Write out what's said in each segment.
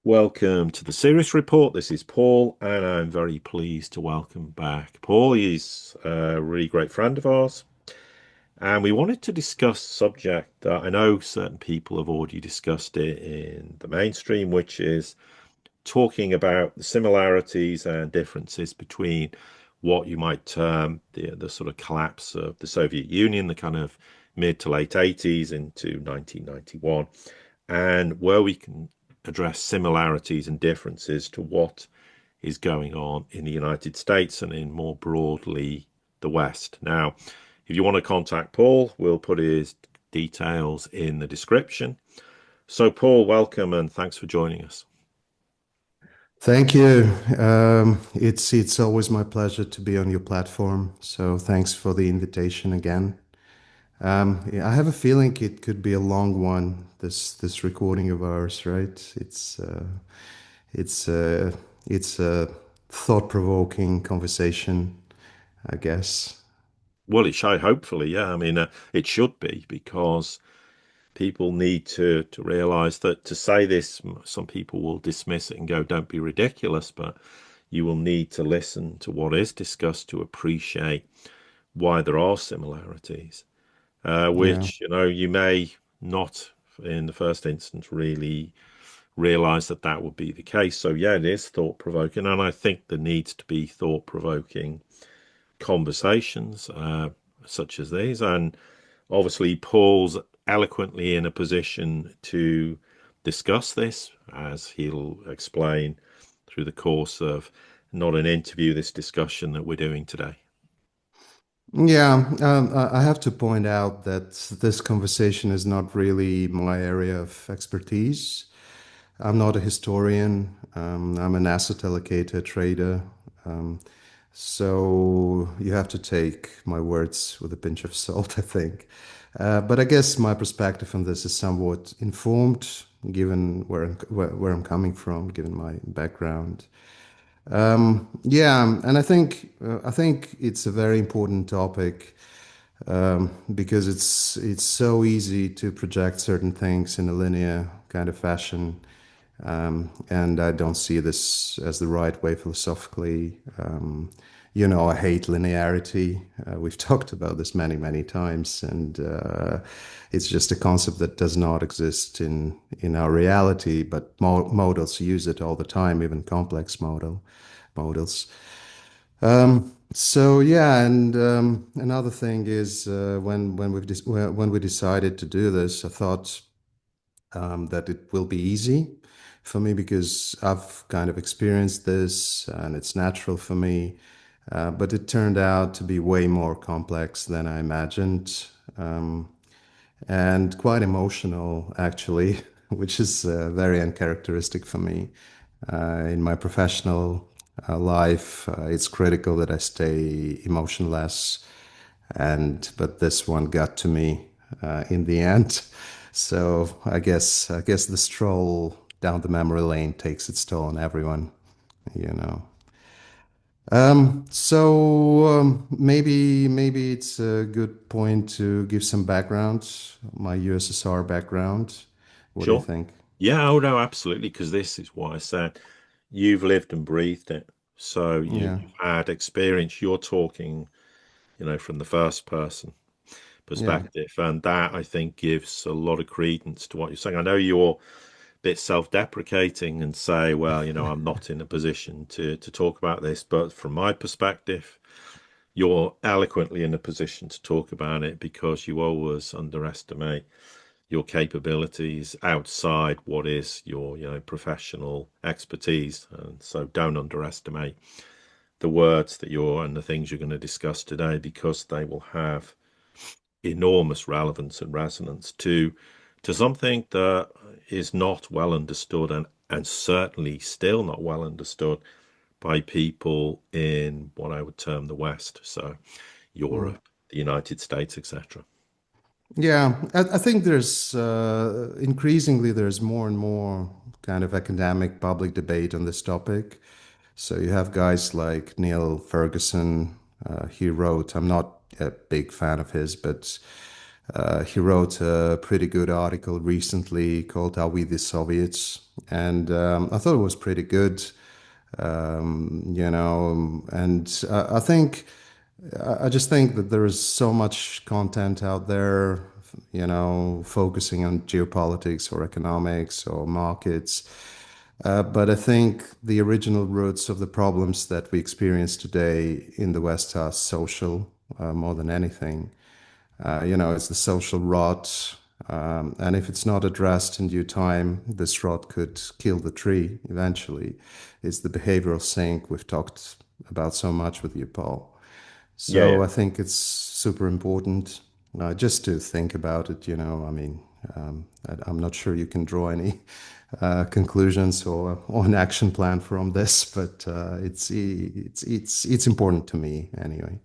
Welcome to the Sirius report. This is Paul, and I'm very pleased to welcome back Paul. He's a really great friend of ours, and we wanted to discuss a subject that I know certain people have already discussed it in the mainstream, which is talking about the similarities and differences between what you might term the sort of collapse of the Soviet Union, the kind of mid to late 80s into 1991, and where we can address similarities and differences to what is going on in the United States and in more broadly the West. Now, if you want to contact Paul, we'll put his details in the description. So, Paul, welcome and thanks for joining us. Thank you. It's always my pleasure to be on your platform. So thanks for the invitation again. Yeah, I have a feeling it could be a long one. This recording of ours, right? It's uh, it's a thought-provoking conversation, I guess. Well, it should, hopefully, yeah. I mean, it should be because people need to realize that to say this, some people will dismiss it and go, "Don't be ridiculous," but you will need to listen to what is discussed to appreciate why there are similarities, Yeah. which you may not in the first instance really realize that that would be the case. So yeah, it is thought provoking, and I think there needs to be thought provoking conversations such as these. And obviously, Paul's eloquently in a position to discuss this, as he'll explain through the course of not an interview, this discussion that we're doing today. Yeah, I have to point out that this conversation is not really my area of expertise. I'm not a historian. I'm an asset allocator trader. Um, so you have to take my words with a pinch of salt, I think. But I guess my perspective on this is somewhat informed, given where I'm coming from, given my background. Yeah, and I think it's a very important topic because it's so easy to project certain things in a linear kind of fashion. And I don't see this as the right way philosophically. I hate linearity. We've talked about this many, many times, and it's just a concept that does not exist in our reality. But models use it all the time, even complex models. So yeah, and another thing is when we decided to do this, I thought that it will be easy for me because I've kind of experienced this and it's natural for me. But it turned out to be way more complex than I imagined, and quite emotional, actually, which is very uncharacteristic for me. In my professional life, it's critical that I stay emotionless, and but this one got to me in the end. So I guess the stroll down the memory lane takes its toll on everyone, you know. So maybe it's a good point to give some background, my USSR background. What do you Sure. think? Yeah, oh no, absolutely, because this is what I said. You've lived and breathed it. So Yeah, you've had experience. You're talking, from the first person yeah, perspective. And that I think gives a lot of credence to what you're saying. I know you're a bit self-deprecating and say, well, I'm not in a position to talk about this, but from my perspective, you're eloquently in a position to talk about it because you always underestimate your capabilities outside what is your professional expertise, and so don't underestimate the words that you're and the things you're going to discuss today because they will have enormous relevance and resonance to something that is not well understood, and certainly still not well understood by people in what I would term the West, so mm. Europe, the United States, etc. Yeah. I think there's increasingly there's more and more kind of academic public debate on this topic. So you have guys like Neil Ferguson. He wrote. I'm not a big fan of his, but He wrote a pretty good article recently called "Are We the Soviets?" and I thought it was pretty good. And I think I just think that there is so much content out there, focusing on geopolitics or economics or markets. But I think the original roots of the problems that we experience today in the West are social, more than anything. It's the social rot. And if it's not addressed in due time, this rot could kill the tree eventually. It's the behavioral sink we've talked about so much with you, Paul. Yeah, So yeah. I think it's super important just to think about it. I mean, I'm not sure you can draw any conclusions or an action plan from this, but it's important to me anyway.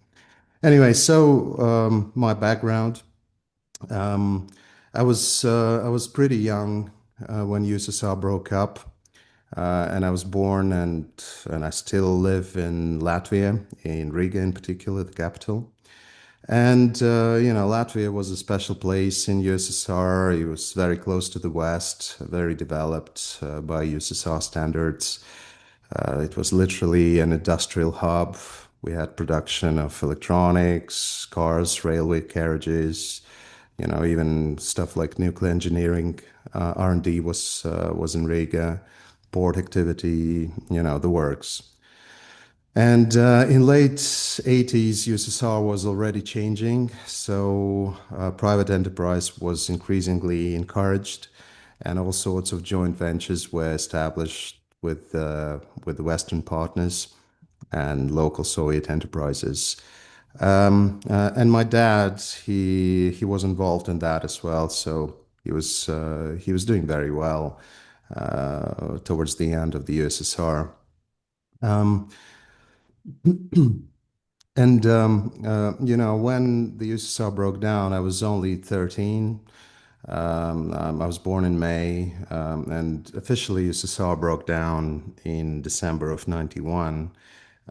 Anyway, so my background. Um, I was pretty young when USSR broke up, and I was born and I still live in Latvia, in Riga in particular, the capital. And Latvia was a special place in USSR. It was very close to the West, very developed by USSR standards. It was literally an industrial hub. We had production of electronics, cars, railway carriages, even stuff like nuclear engineering. R&D was in Riga, port activity, the works. And in late 80s, USSR was already changing, so private enterprise was increasingly encouraged, and all sorts of joint ventures were established with the Western partners and local Soviet enterprises. And my dad, he was involved in that as well, so he was doing very well towards the end of the USSR. Um, And when the USSR broke down, I was only 13. I was born in May, and officially USSR broke down in December of 91.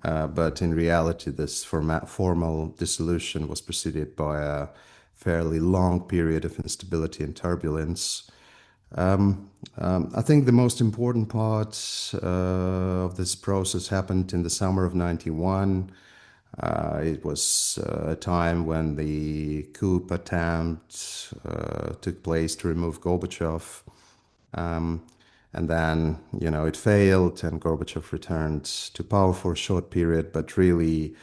But in reality, this formal dissolution was preceded by a fairly long period of instability and turbulence. I think the most important part of this process happened in the summer of 91. It was a time when the coup attempt took place to remove Gorbachev. Um, and then, it failed, and Gorbachev returned to power for a short period. But really,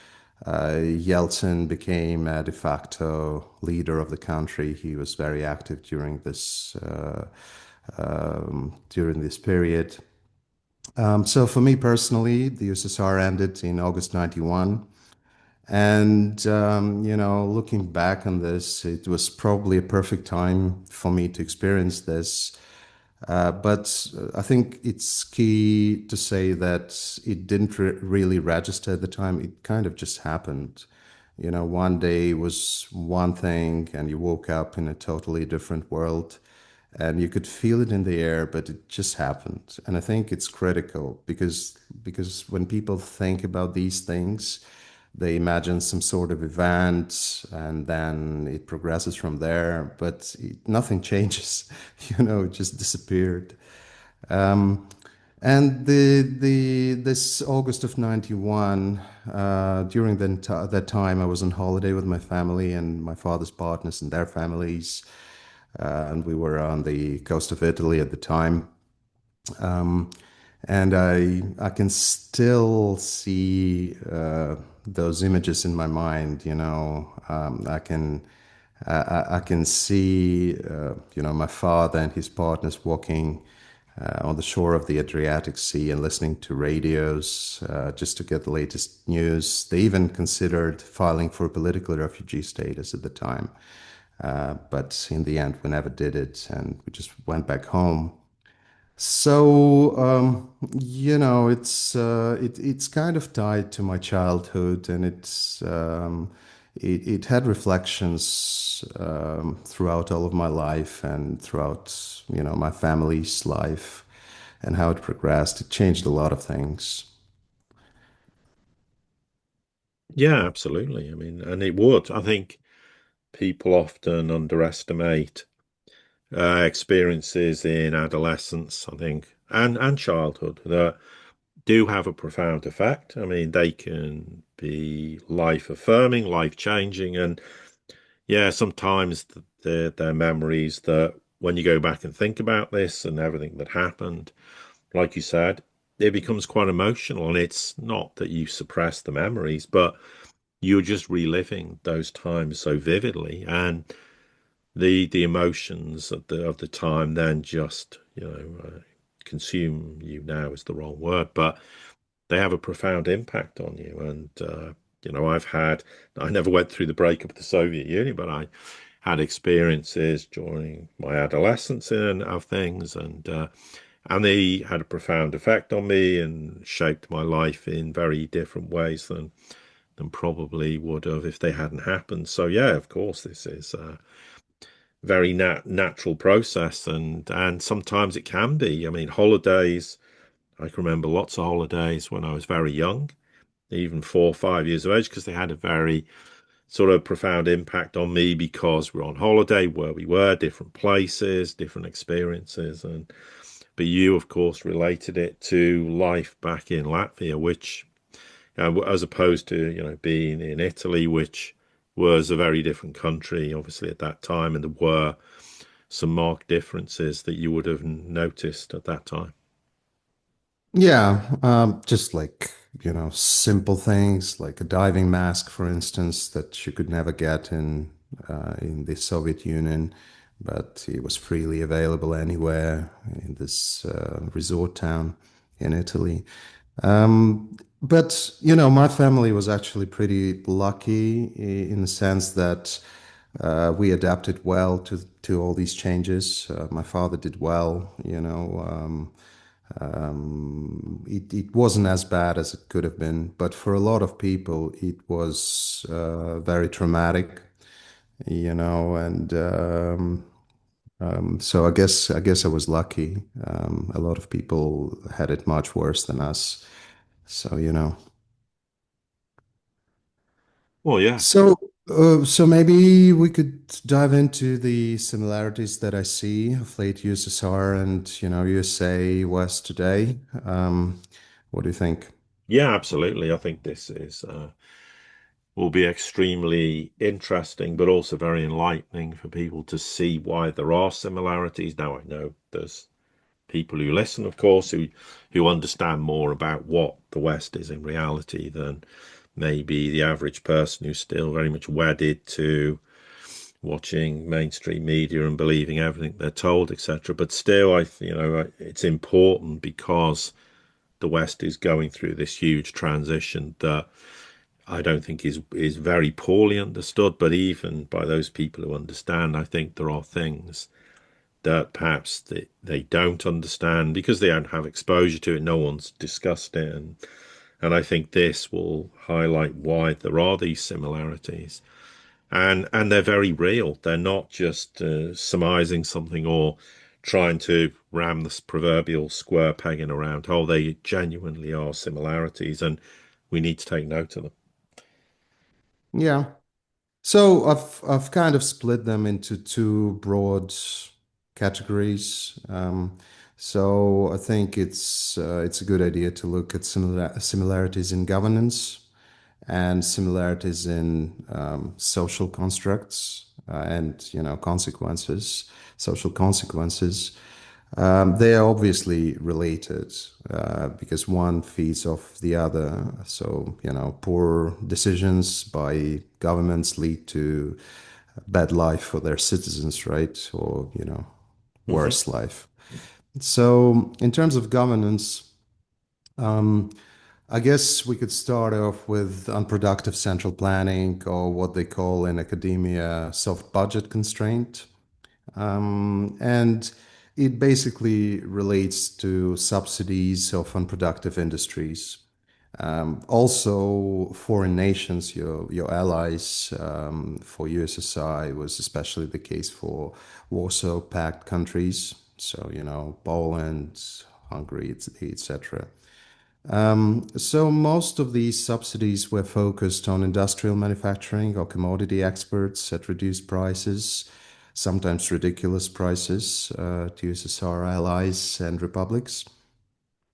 Yeltsin became a de facto leader of the country. He was very active during this period. So for me personally, the USSR ended in August 91. And, looking back on this, it was probably a perfect time for me to experience this. But I think it's key to say that it didn't really register at the time. It kind of just happened. One day was one thing, and you woke up in a totally different world, and you could feel it in the air, but it just happened. And I think it's critical because when people think about these things, they imagine some sort of event, and then it progresses from there, but nothing changes. It just disappeared. Um, and this August of 91, during that time, I was on holiday with my family and my father's partners and their families, and we were on the coast of Italy at the time. Um, and I can still see those images in my mind. I can see my father and his partners walking on the shore of the Adriatic Sea and listening to radios just to get the latest news. They even considered filing for political refugee status at the time, but in the end, we never did it, and we just went back home. So it's kind of tied to my childhood, and it had reflections throughout all of my life and throughout my family's life and how it progressed. It changed a lot of things. Yeah, absolutely. I mean, and it would. I think people often underestimate experiences in adolescence, I think, and childhood that do have a profound effect. I mean, they can be life affirming, life changing, and yeah, sometimes they're memories that when you go back and think about this and everything that happened, like you said, it becomes quite emotional. And it's not that you suppress the memories, but you're just reliving those times so vividly, and the emotions of the time then just consume you. Now is the wrong word, but they have a profound impact on you. And I never went through the breakup of the Soviet Union, but I had experiences during my adolescence and of things, and they had a profound effect on me and shaped my life in very different ways than probably would have if they hadn't happened. So yeah, of course, this is a very natural process, and sometimes it can be. I mean, holidays. I can remember lots of holidays when I was very young, even 4 or 5 years of age, because they had a very sort of profound impact on me because we're on holiday, where we were, different places, different experiences, and but you, of course, related it to life back in Latvia, which, as opposed to being in Italy, which was a very different country, obviously at that time, and there were some marked differences that you would have noticed at that time. Yeah, just like, simple things like a diving mask, for instance, that you could never get in the Soviet Union, but it was freely available anywhere in this resort town in Italy. But my family was actually pretty lucky in the sense that we adapted well to all these changes. My father did well, it wasn't as bad as it could have been, but for a lot of people, it was very traumatic, and so I guess I was lucky. A lot of people had it much worse than us. So. Well, yeah. So maybe we could dive into the similarities that I see of late USSR and USA West today. What do you think? Yeah, absolutely. I think this is will be extremely interesting, but also very enlightening for people to see why there are similarities. Now, I know there's people who listen, of course, who understand more about what the West is in reality than maybe the average person who's still very much wedded to watching mainstream media and believing everything they're told, etc. But still, it's important because the West is going through this huge transition that I don't think is very poorly understood. But even by those people who understand, I think there are things that perhaps they don't understand because they don't have exposure to it. No one's discussed it, and I think this will highlight why there are these similarities, and they're very real. They're not just surmising something or trying to ram this proverbial square peg in a round hole. They genuinely are similarities, and we need to take note of them. Yeah. So I've kind of split them into two broad categories. So I think it's a good idea to look at similarities in governance and similarities in social constructs and consequences, social consequences. They are obviously related because one feeds off the other. So, poor decisions by governments lead to bad life for their citizens, right? Or, Hmm. worse life. So, in terms of governance, um, I guess we could start off with unproductive central planning, or what they call in academia soft budget constraint. And it basically relates to subsidies of unproductive industries. Also, foreign nations, your allies, for USSR, it was especially the case for Warsaw Pact countries. So, Poland, Hungary, etc. So most of these subsidies were focused on industrial manufacturing or commodity exports at reduced prices, sometimes ridiculous prices, to USSR allies and republics.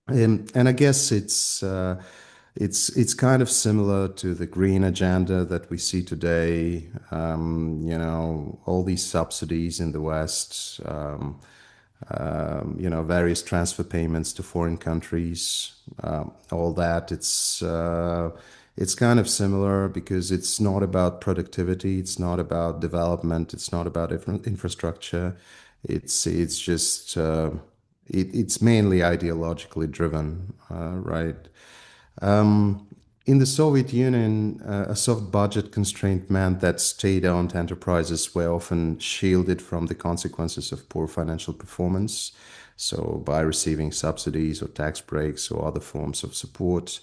And I guess it's kind of similar to the green agenda that we see today. All these subsidies in the West, various transfer payments to foreign countries, all that. It's kind of similar because it's not about productivity, it's not about development, it's not about infrastructure. It's just it's mainly ideologically driven, right? Um, in the Soviet Union, a soft budget constraint meant that state-owned enterprises were often shielded from the consequences of poor financial performance. So, by receiving subsidies or tax breaks or other forms of support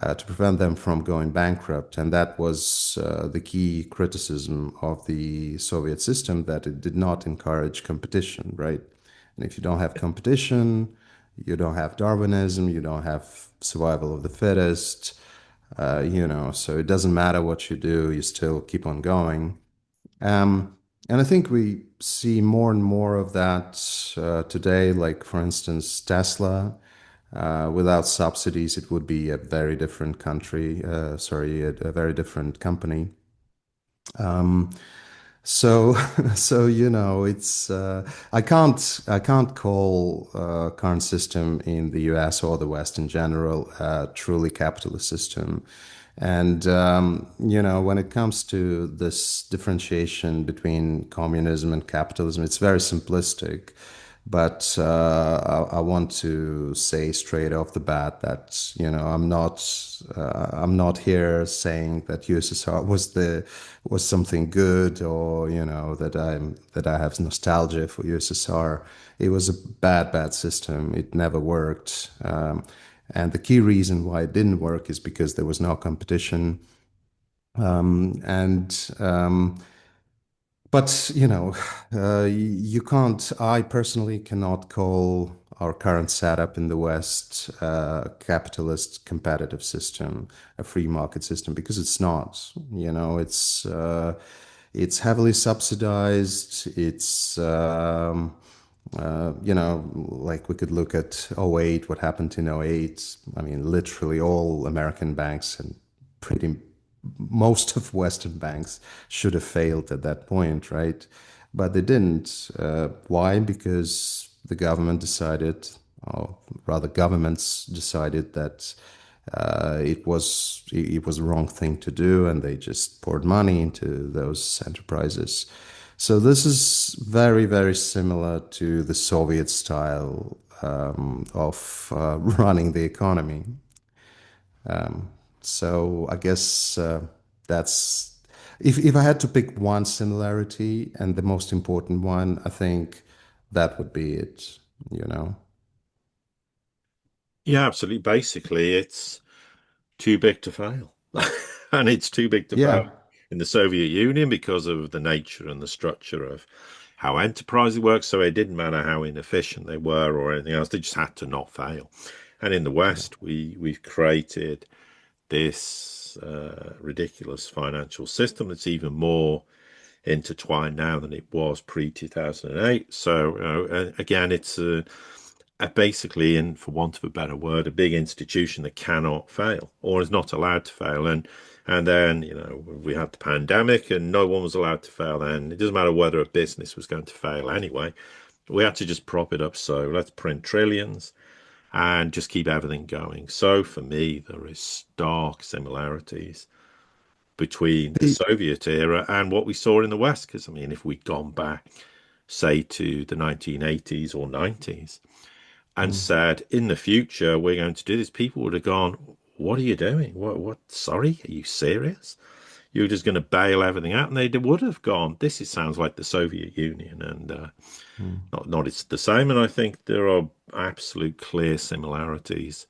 to prevent them from going bankrupt. And that was the key criticism of the Soviet system, that it did not encourage competition, right? And if you don't have competition, you don't have Darwinism, you don't have survival of the fittest, so it doesn't matter what you do, you still keep on going. Um, and I think we see more and more of that today, like, for instance, Tesla. Without subsidies, it would be a very different country, a very different company. Um, so, it's I can't call current system in the U.S. or the West in general a truly capitalist system. And when it comes to this differentiation between communism and capitalism, it's very simplistic. But I want to say straight off the bat that I'm not here saying that USSR was something good, or that I have nostalgia for USSR. It was a bad system. It never worked. And the key reason why it didn't work is because there was no competition. And but you can't. I personally cannot call our current setup in the West a capitalist competitive system, a free market system, because it's not. It's heavily subsidized. It's like, we could look at '08, what happened in '08. I mean, literally all American banks and pretty most of Western banks should have failed at that point, right? But they didn't. Why? Because the government decided, or rather, governments decided that it was the wrong thing to do, and they just poured money into those enterprises. So this is very, very similar to the Soviet style of running the economy. So I guess that's if I had to pick one similarity and the most important one, I think that would be it, you know. Yeah, absolutely. Basically, it's too big to fail. And it's too big to fail Yeah. in the Soviet Union because of the nature and the structure of how enterprises work. So it didn't matter how inefficient they were or anything else, they just had to not fail. And in the Yeah. West, we've created this ridiculous financial system that's even more intertwined now than it was pre 2008. So again, it's basically, and for want of a better word, a big institution that cannot fail or is not allowed to fail. And then we had the pandemic, and no one was allowed to fail. Then it doesn't matter whether a business was going to fail anyway. We had to just prop it up. So let's print trillions and just keep everything going. So for me, there is stark similarities between the The, Soviet era and what we saw in the West. Because I mean, if we'd gone back, say, to the 1980s or 90s, and mm, said, in the future, we're going to do this, people would have gone, what are you doing? Sorry, are you serious? You're just going to bail everything out? And they would have gone, this sounds like the Soviet Union. And mm. not it's the same. And I think there are absolute clear similarities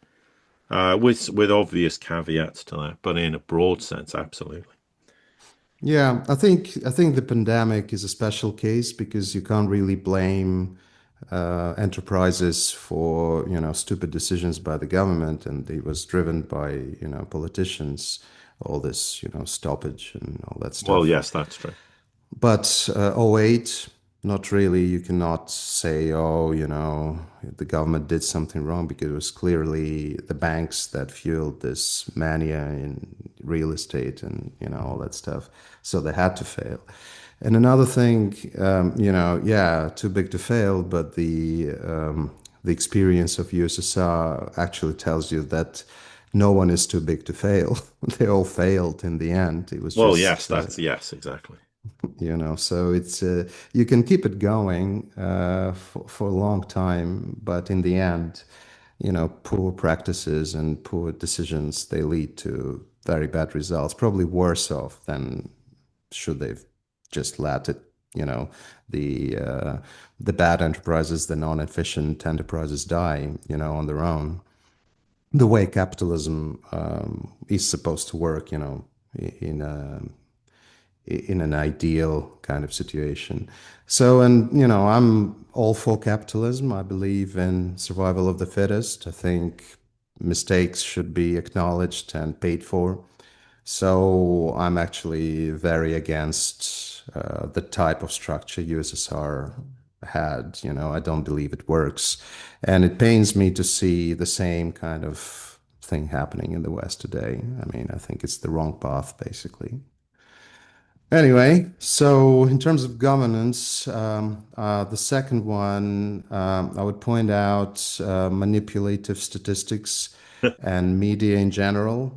with obvious caveats to that, but in a broad sense, absolutely. Yeah, I think the pandemic is a special case because you can't really blame enterprises for stupid decisions by the government, and it was driven by politicians. All this stoppage and all that Well, stuff. yes, that's true. But '08, not really. You cannot say, oh, the government did something wrong, because it was clearly the banks that fueled this mania in real estate and all that stuff. So they had to fail. And another thing, yeah, too big to fail, but the experience of USSR actually tells you that no one is too big to fail. They all failed in the end. It was Well, yes, just that's yes, exactly. so it's you can keep it going for a long time, but in the end, poor practices and poor decisions, they lead to very bad results, probably worse off than should they've just let it, you know the bad enterprises, the non-efficient enterprises die on their own, the way capitalism is supposed to work, in a in an ideal kind of situation. So, and I'm all for capitalism. I believe in survival of the fittest. I think mistakes should be acknowledged and paid for. So, I'm actually very against the type of structure USSR had. I don't believe it works. And it pains me to see the same kind of thing happening in the West today. I mean, I think it's the wrong path, basically. Anyway, so in terms of governance, the second one, I would point out manipulative statistics and media in general.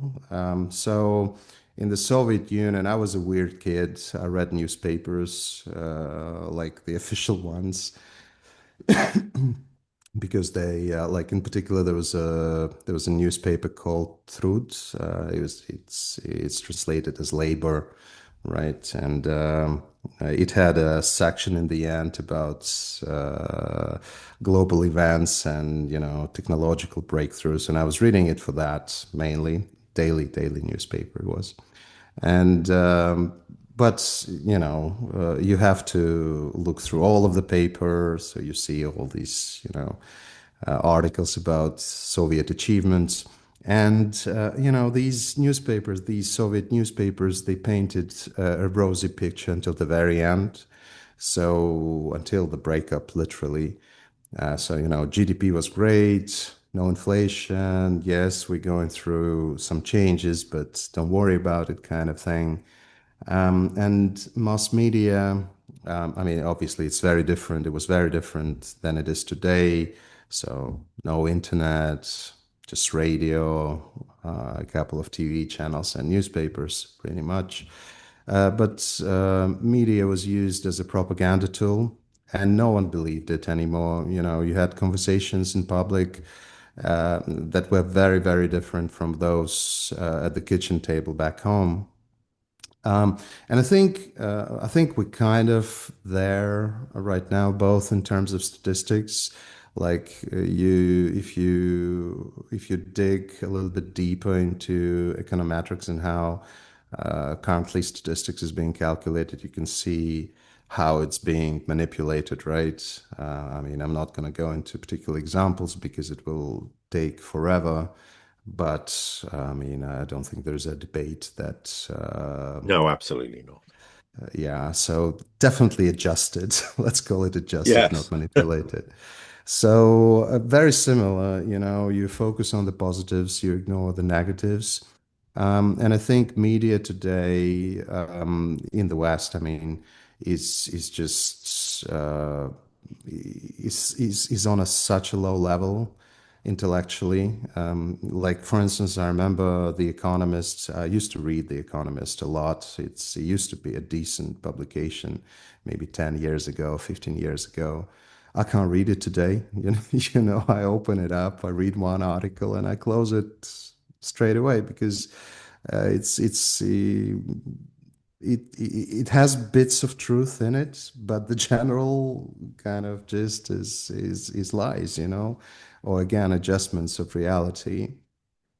So in the Soviet Union, I was a weird kid. I read newspapers, like the official ones, because they like in particular there was a newspaper called Trud. It's translated as labor, right? And it had a section in the end about global events and technological breakthroughs, and I was reading it for that mainly. Daily newspaper it was. And but you have to look through all of the papers, so you see all these articles about Soviet achievements. And these newspapers, these Soviet newspapers, they painted a rosy picture until the very end. So until the breakup, literally. So GDP was great, no inflation. Yes, we're going through some changes, but don't worry about it, kind of thing. And mass media, I mean, obviously it's very different. It was very different than it is today. So no internet, just radio, a couple of TV channels and newspapers, pretty much. But media was used as a propaganda tool, and no one believed it anymore. You had conversations in public that were very, very different from those at the kitchen table back home. And I think we're kind of there right now, both in terms of statistics. Like if you dig a little bit deeper into econometrics and how currently statistics is being calculated, you can see how it's being manipulated, right? I mean, I'm not going to go into particular examples because it will take forever. But I mean, I don't think there's a debate that No, absolutely not. yeah, so definitely adjusted. Let's call it adjusted, not Yes. manipulated. So very similar, you focus on the positives, you ignore the negatives. And I think media today in the West, I mean, is just is on such a low level intellectually. Like for instance, I remember The Economist. I used to read The Economist a lot. It used to be a decent publication, maybe 10 years ago, 15 years ago. I can't read it today. I open it up, I read one article, and I close it straight away because it has bits of truth in it, but the general kind of gist is lies, or again adjustments of reality.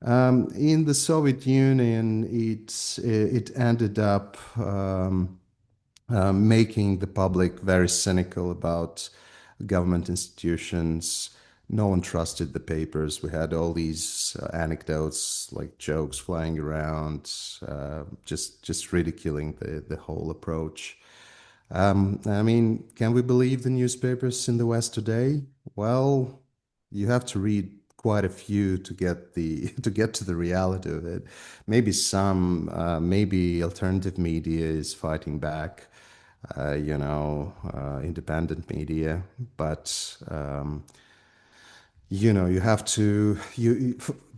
In the Soviet Union, it ended up making the public very cynical about government institutions. No one trusted the papers. We had all these anecdotes, like jokes flying around, just ridiculing the whole approach. I mean, can we believe the newspapers in the West today? Well, you have to read quite a few to get the to get to the reality of it. Maybe maybe alternative media is fighting back, independent media, but you have to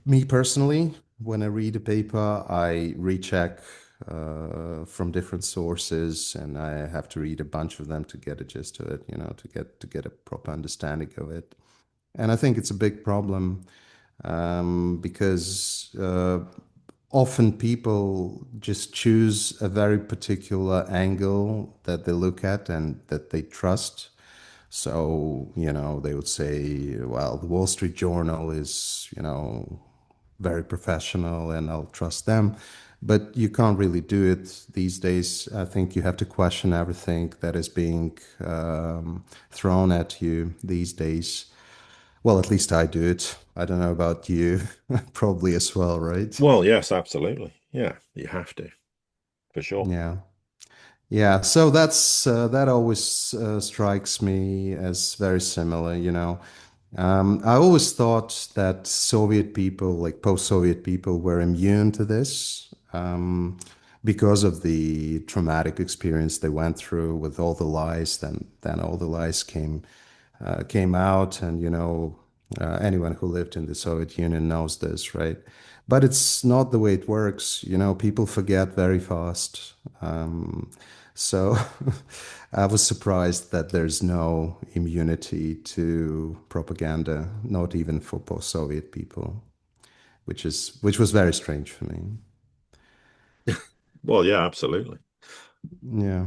me personally, when I read a paper, I recheck from different sources, and I have to read a bunch of them to get a gist of it, to get a proper understanding of it. And I think it's a big problem, because often people just choose a very particular angle that they look at and that they trust. So, they would say, well, the Wall Street Journal is, very professional and I'll trust them. But you can't really do it these days. I think you have to question everything that is being thrown at you these days. Well, at least I do it. I don't know about you. Probably as well, right? Well, yes, absolutely. Yeah, you have to, for sure. Yeah. Yeah, so that always strikes me as very similar, I always thought that Soviet people, like post-Soviet people, were immune to this, because of the traumatic experience they went through with all the lies. Then all the lies came out, and anyone who lived in the Soviet Union knows this, right? But it's not the way it works. People forget very fast. So I was surprised that there's no immunity to propaganda, not even for post-Soviet people, which was very strange for me. Well, yeah, absolutely. Yeah.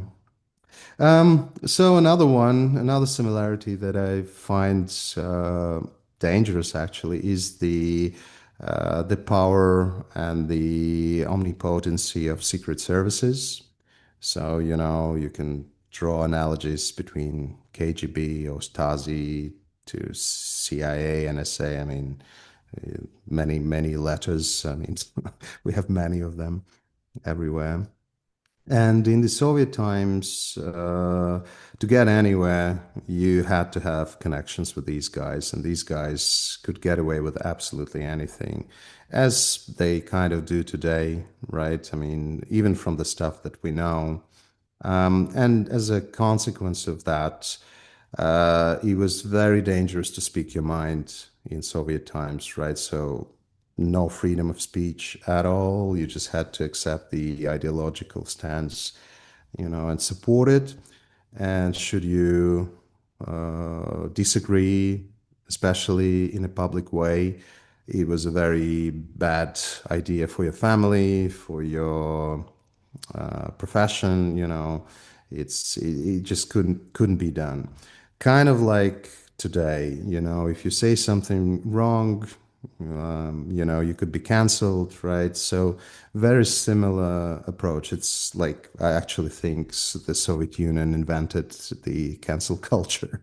So another similarity that I find dangerous actually is the power and the omnipotency of secret services. So, you can draw analogies between KGB or Stasi to CIA, NSA. I mean, many, many letters. I mean, we have many of them everywhere. And in the Soviet times, to get anywhere, you had to have connections with these guys, and these guys could get away with absolutely anything, as they kind of do today, right? I mean, even from the stuff that we know. And as a consequence of that, it was very dangerous to speak your mind in Soviet times, right? So no freedom of speech at all. You just had to accept the ideological stance, and support it. And should you disagree, especially in a public way, it was a very bad idea for your family, for your profession. It just couldn't be done. Kind of like today, if you say something wrong, you could be canceled, right? So very similar approach. It's like I actually think the Soviet Union invented the cancel culture,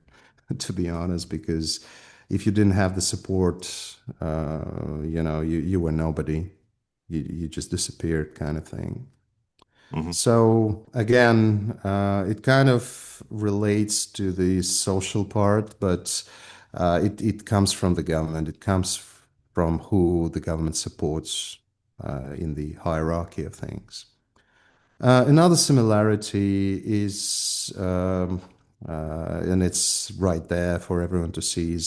to be honest, because if you didn't have the support, you were nobody. You just disappeared, kind of thing. Hmm. So again, it kind of relates to the social part, but it comes from the government. It comes from who the government supports in the hierarchy of things. Another similarity is, and it's right there for everyone to see,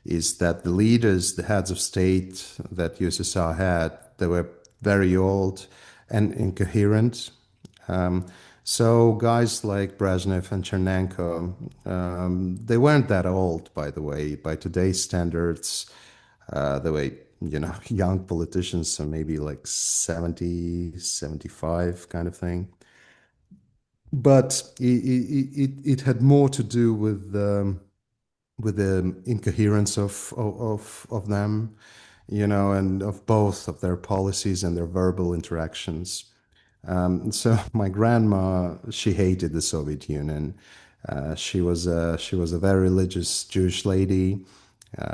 is that the leaders, the heads of state that USSR had, they were very old and incoherent. Um, so guys like Brezhnev and Chernenko, they weren't that old, by the way. By today's standards, the way, young politicians are maybe like 70, 75 kind of thing. But it had more to do with the incoherence of them, and of both of their policies and their verbal interactions. So my grandma, she hated the Soviet Union. She was a very religious Jewish lady.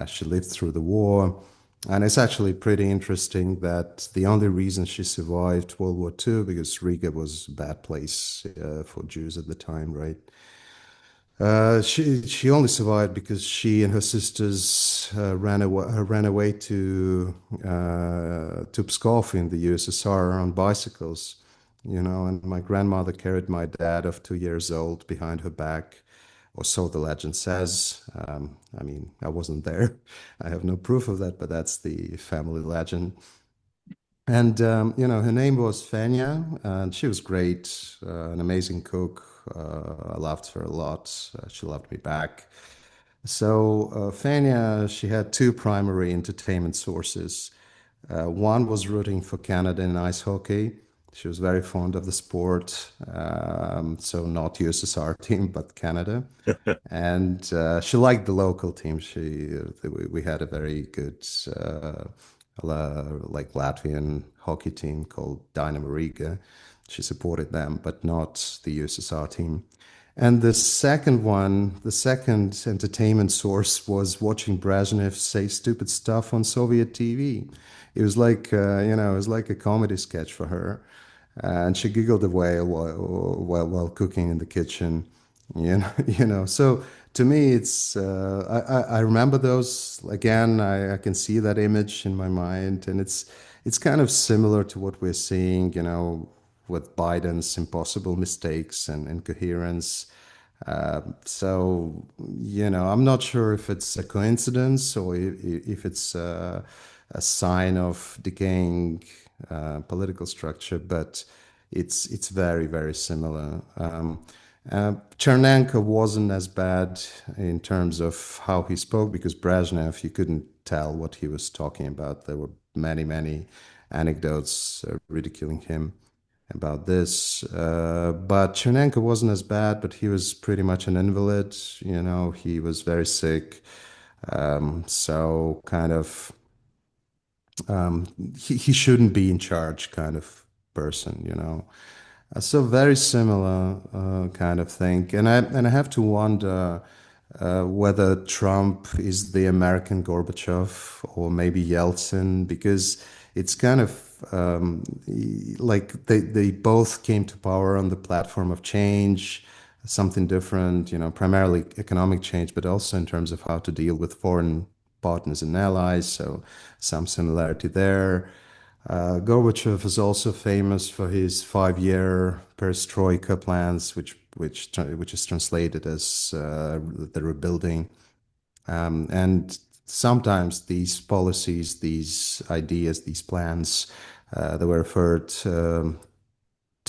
She lived through the war, and it's actually pretty interesting that the only reason she survived World War II because Riga was a bad place for Jews at the time, right? She only survived because she and her sisters ran away to Pskov in the USSR on bicycles, and my grandmother carried my dad of 2 years old behind her back, or so the legend says. I mean, I wasn't there. I have no proof of that, but that's the family legend. And her name was Fenya, and she was great, an amazing cook. I loved her a lot. She loved me back. So Fenya, she had two primary entertainment sources. One was rooting for Canada in ice hockey. She was very fond of the sport, so not USSR team, but Canada. And she liked the local team. We had a very good like Latvian hockey team called Dynamo Riga. She supported them, but not the USSR team. And the second entertainment source was watching Brezhnev say stupid stuff on Soviet TV. It was like a comedy sketch for her, and she giggled away while cooking in the kitchen. So to me, I remember those again. I can see that image in my mind, and it's kind of similar to what we're seeing, with Biden's impossible mistakes and incoherence. I'm not sure if it's a coincidence or if it's a sign of decaying political structure, but it's very, very similar. Chernenko wasn't as bad in terms of how he spoke because Brezhnev, you couldn't tell what he was talking about. There were many, many anecdotes ridiculing him about this. But Chernenko wasn't as bad, but he was pretty much an invalid. He was very sick. So kind of he shouldn't be in charge kind of person. So very similar kind of thing, and I have to wonder whether Trump is the American Gorbachev or maybe Yeltsin, because it's kind of like they both came to power on the platform of change, something different, primarily economic change, but also in terms of how to deal with foreign partners and allies. So some similarity there. Gorbachev is also famous for his 5-year perestroika plans, which is translated as the rebuilding. And sometimes these policies, these ideas, these plans, they were referred to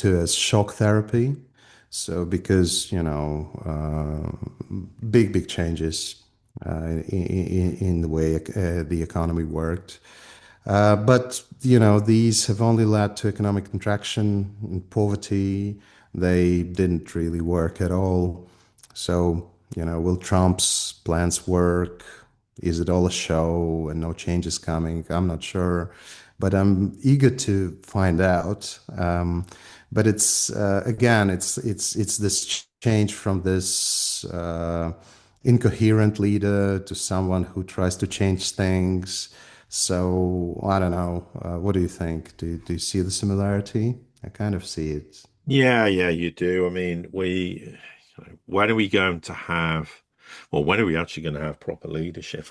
as shock therapy. So because big changes in the way the economy worked. But these have only led to economic contraction and poverty. They didn't really work at all. So, will Trump's plans work? Is it all a show and no change is coming? I'm not sure, but I'm eager to find out. But it's again, it's this change from this incoherent leader to someone who tries to change things. So I don't know. What do you think? Do you see the similarity? I kind of see it. Yeah, yeah, you do. I mean, when are we going to have, well, when are we actually going to have proper leadership?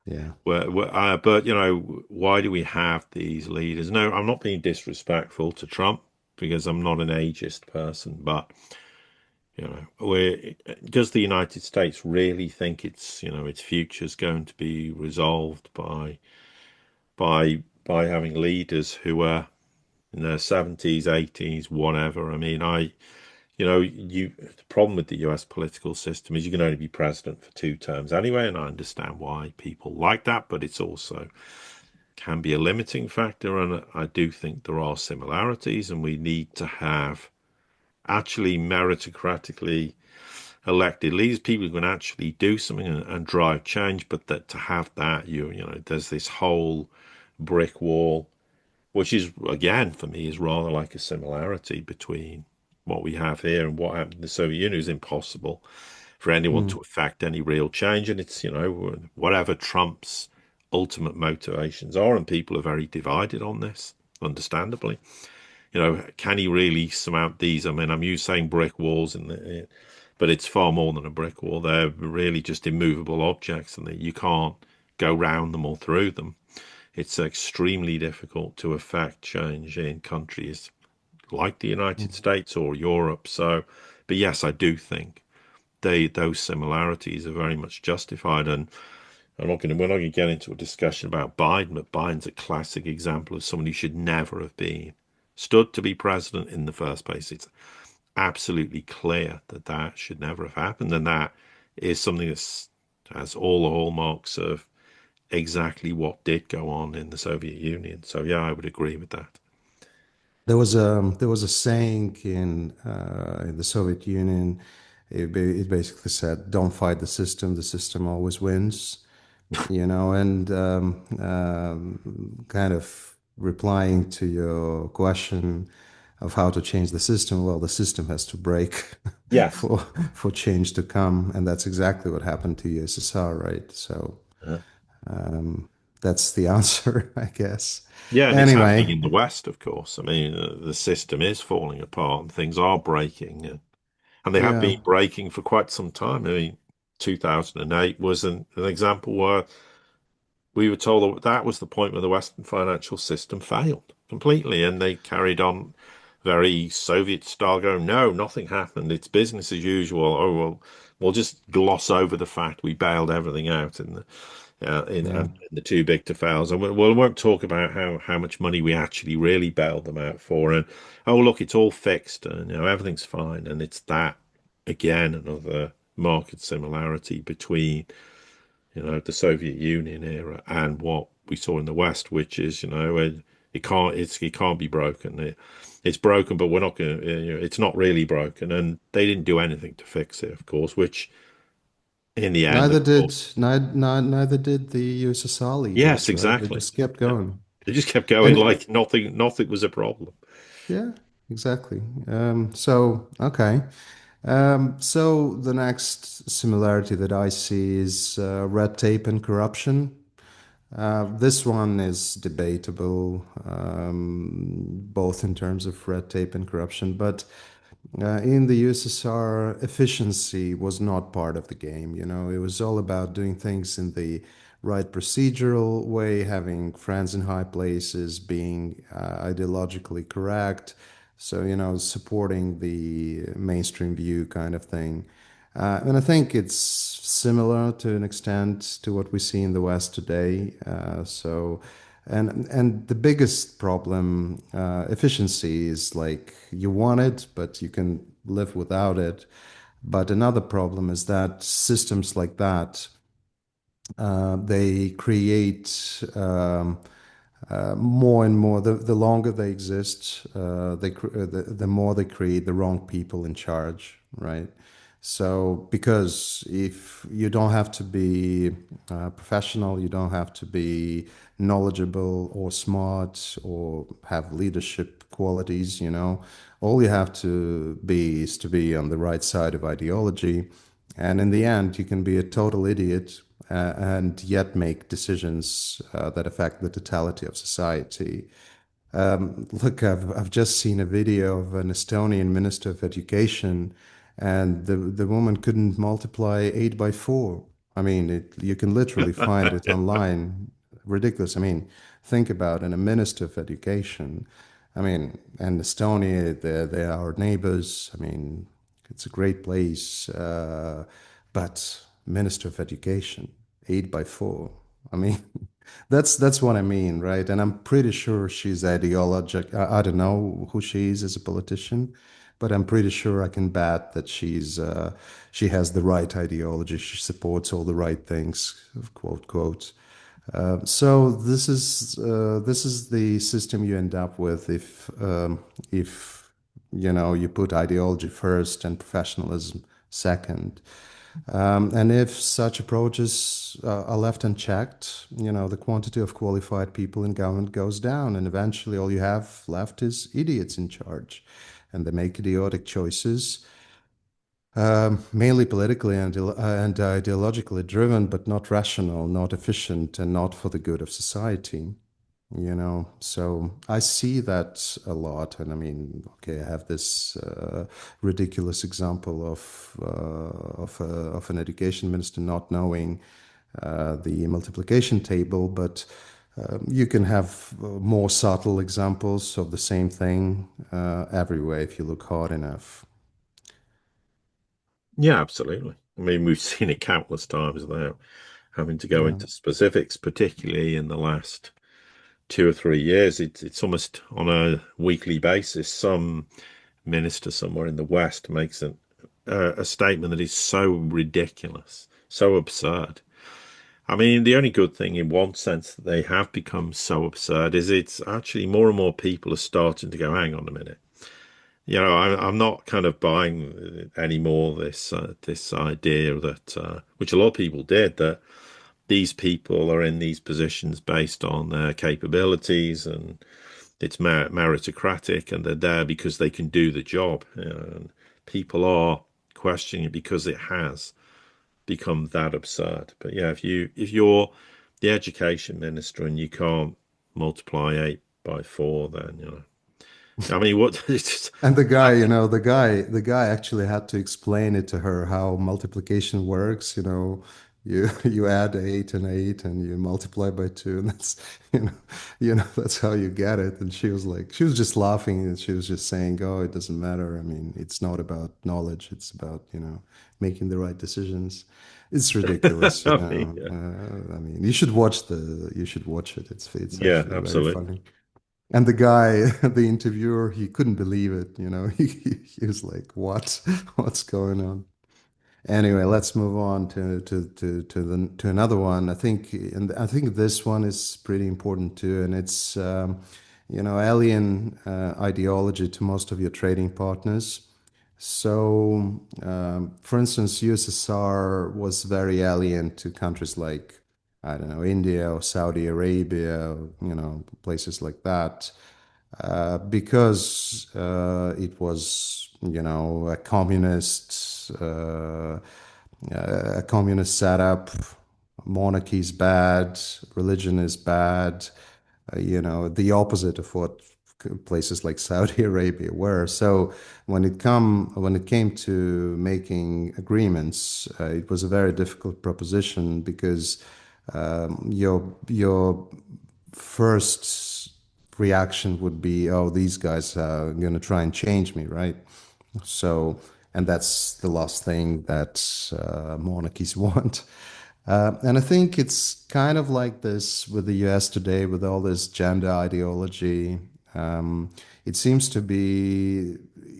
Yeah. But why do we have these leaders? No, I'm not being disrespectful to Trump because I'm not an ageist person, but does the United States really think its future is going to be resolved by having leaders who are in their 70s, 80s, whatever? I mean, the problem with the US political system is you can only be president for 2 terms anyway, and I understand why people like that, but it's also can be a limiting factor, and I do think there are similarities, and we need to have actually meritocratically elected leaders, people who can actually do something and drive change, but that to have that, there's this whole brick wall, which is again for me is rather like a similarity between what we have here and what happened in the Soviet Union is impossible for anyone to Mm. affect any real change. And it's, whatever Trump's ultimate motivations are, and people are very divided on this, understandably. Can he really surmount these? I mean, I'm used saying brick walls but it's far more than a brick wall. They're really just immovable objects, and that you can't go round them or through them. It's extremely difficult to affect change in countries like the United Mm. States or Europe. So, but yes, I do think those similarities are very much justified. And we're not going to get into a discussion about Biden, but Biden's a classic example of someone who should never have been stood to be president in the first place. It's absolutely clear that that should never have happened, and that is something that has all the hallmarks of exactly what did go on in the Soviet Union. So yeah, I would agree with that. There was a saying in the Soviet Union. It basically said, "Don't fight the system. The system always wins." And kind of replying to your question of how to change the system, well, the system has to break Yes. for for change to come, and that's exactly what happened to USSR, right? So Uh, um, that's the answer, I guess. yeah, and it's happening Anyway, in the West, of course. I mean, the system is falling apart and things are breaking, and they have yeah. been breaking for quite some time. I mean, 2008 was an example where we were told that that was the point where the Western financial system failed completely, and they carried on very Soviet style, going, no, nothing happened. It's business as usual. Oh, well, we'll just gloss over the fact we bailed everything out Yeah. and the too big to fails. And we won't talk about how much money we actually really bailed them out for. And oh, look, it's all fixed and everything's fine. And it's that again, another market similarity between the Soviet Union era and what we saw in the West, which is, it can't be broken. It's broken, but we're not going to, it's not really broken. And they didn't do anything to fix it, of course, which in the end, Neither of did course, neither did the USSR yes, leaders, right? They exactly. just kept Yeah. going. They just kept going And like nothing was a problem. yeah, exactly. So okay. So the next similarity that I see is red tape and corruption. This one is debatable, both in terms of red tape and corruption, but in the USSR, efficiency was not part of the game. It was all about doing things in the right procedural way, having friends in high places, being ideologically correct. So, supporting the mainstream view kind of thing. And I think it's similar to an extent to what we see in the West today. And the biggest problem, efficiency is like you want it, but you can live without it. But another problem is that systems like that, they create more and more. The longer they exist, the more they create the wrong people in charge, right? So, because if you don't have to be professional, you don't have to be knowledgeable or smart or have leadership qualities, all you have to be is to be on the right side of ideology. And in the end, you can be a total idiot and yet make decisions that affect the totality of society. Look, I've just seen a video of an Estonian minister of education, and the woman couldn't multiply 8 by 4. I mean, you can literally find it online. Ridiculous. I mean, think about it, a minister of education. I mean, and Estonia, they're our neighbors. I mean, it's a great place, but Minister of Education, 8 by 4. I mean, that's what I mean, right? And I'm pretty sure she's ideologic. I don't know who she is as a politician, but I'm pretty sure I can bet that she has the right ideology. She supports all the right things, quote quote. So this is the system you end up with if you put ideology first and professionalism second. And if such approaches are left unchecked, the quantity of qualified people in government goes down, and eventually all you have left is idiots in charge. and they make idiotic choices, mainly politically and ideologically driven, but not rational, not efficient, and not for the good of society. So I see that a lot. And I mean, okay, I have this ridiculous example of an education minister not knowing the multiplication table, but you can have more subtle examples of the same thing everywhere if you look hard enough. Yeah, absolutely. I mean, we've seen it countless times without having to go Yeah. into specifics, particularly in the last 2 or 3 years. It's almost on a weekly basis. Some minister somewhere in the West makes a statement that is so ridiculous, so absurd. I mean, the only good thing in one sense that they have become so absurd is it's actually more and more people are starting to go, hang on a minute. I'm not kind of buying anymore this idea that which a lot of people did, that these people are in these positions based on their capabilities and it's meritocratic and they're there because they can do the job. And people are questioning it because it has become that absurd. But yeah, if you're the education minister and you can't multiply 8 by 4, then I mean, what? It's And the guy actually had to explain it to her how multiplication works. You add eight and eight, and you multiply by two, and that's you know, that's how you get it. And she was just laughing, and she was just saying, "Oh, it doesn't matter. I mean, it's not about knowledge. It's about making the right decisions." It's ridiculous. I mean, yeah, I mean, you should watch it. It's yeah, actually very absolutely. funny. And the guy, the interviewer, he couldn't believe it. He was like, "What? What's going on?" Anyway, let's move on to another one. I think this one is pretty important too, and it's alien ideology to most of your trading partners. So, for instance, USSR was very alien to countries like, I don't know, India or Saudi Arabia, places like that, because it was, a communist setup. Monarchy is bad, religion is bad, the opposite of what places like Saudi Arabia were. So when it came to making agreements, it was a very difficult proposition because your first reaction would be, "Oh, these guys are going to try and change me, right?" So, and that's the last thing that monarchies want. And I think it's kind of like this with the US today, with all this gender ideology. Um, it seems to be,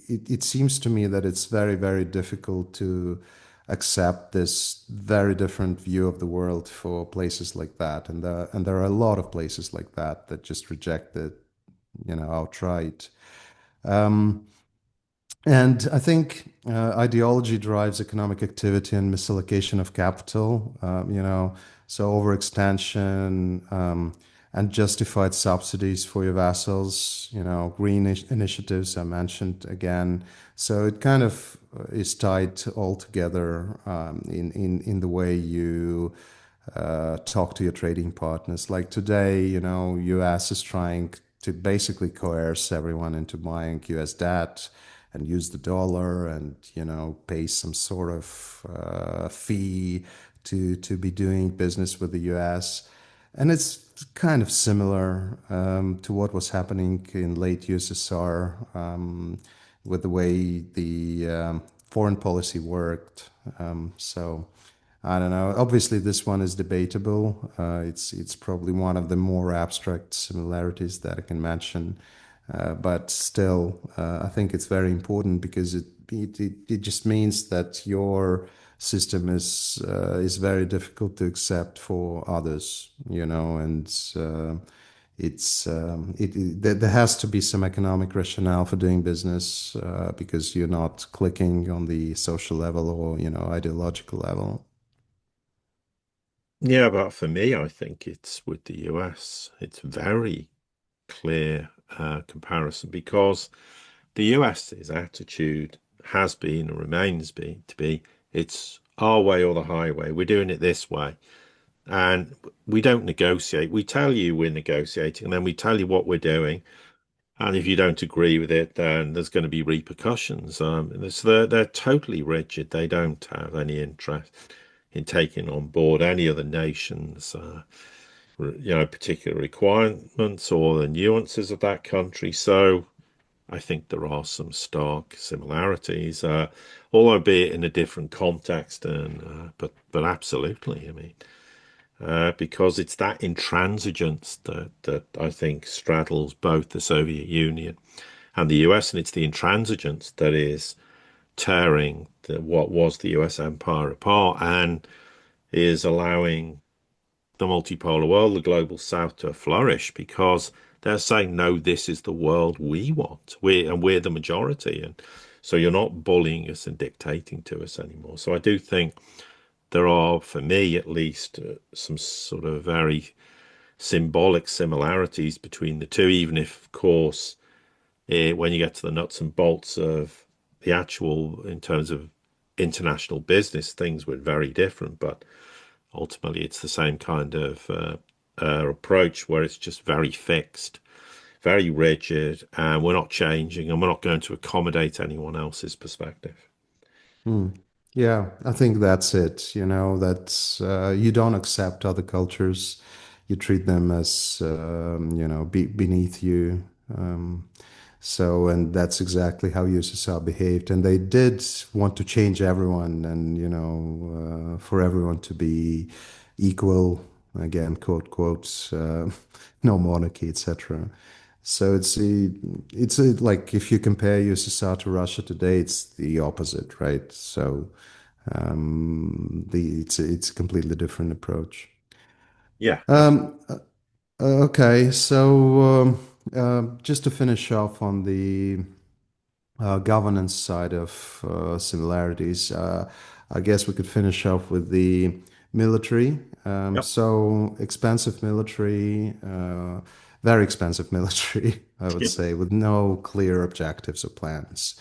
it seems to me that it's very, very difficult to accept this very different view of the world for places like that. And there are a lot of places like that just reject it, outright. Um, and I think ideology drives economic activity and misallocation of capital, so overextension and justified subsidies for your vassals, green initiatives I mentioned again. So it kind of is tied all together in the way you talk to your trading partners. Like today, US is trying to basically coerce everyone into buying US debt and use the dollar and pay some sort of fee to be doing business with the US. And it's kind of similar to what was happening in late USSR, with the way the foreign policy worked. So I don't know. Obviously, this one is debatable. It's probably one of the more abstract similarities that I can mention. But still, I think it's very important because it just means that your system is very difficult to accept for others, and there has to be some economic rationale for doing business, because you're not clicking on the social level or ideological level. Yeah, but for me, I think it's with the US. It's very clear comparison because the US's attitude has been and remains to be it's our way or the highway. We're doing it this way. And we don't negotiate. We tell you we're negotiating, and then we tell you what we're doing. And if you don't agree with it, then there's going to be repercussions. So they're totally rigid. They don't have any interest in taking on board any other nations, particular requirements or the nuances of that country. So I think there are some stark similarities, albeit in a different context. And but absolutely, I mean, because it's that intransigence that I think straddles both the Soviet Union and the US, and it's the intransigence that is tearing what was the US empire apart and is allowing the multipolar world, the global south, to flourish because they're saying, no, this is the world we want. We're the majority. And so you're not bullying us and dictating to us anymore. So I do think there are, for me at least, some sort of very symbolic similarities between the two, even if, of course, when you get to the nuts and bolts of the actual, in terms of international business, things were very different. But ultimately, it's the same kind of approach where it's just very fixed, very rigid, and we're not changing and we're not going to accommodate anyone else's perspective. Hmm. Yeah, I think that's it. That you don't accept other cultures. You treat them as, beneath you. Um, and that's exactly how USSR behaved. And they did want to change everyone and, for everyone to be equal, again, quote, quotes, no monarchy, etc. So like if you compare USSR to Russia today, it's the opposite, right? So it's a completely different approach. Yeah, absolutely. Um, okay, so just to finish off on the governance side of similarities, I guess we could finish off with the military. Yep. So expensive military, very expensive military, I would say, with no clear objectives or plans.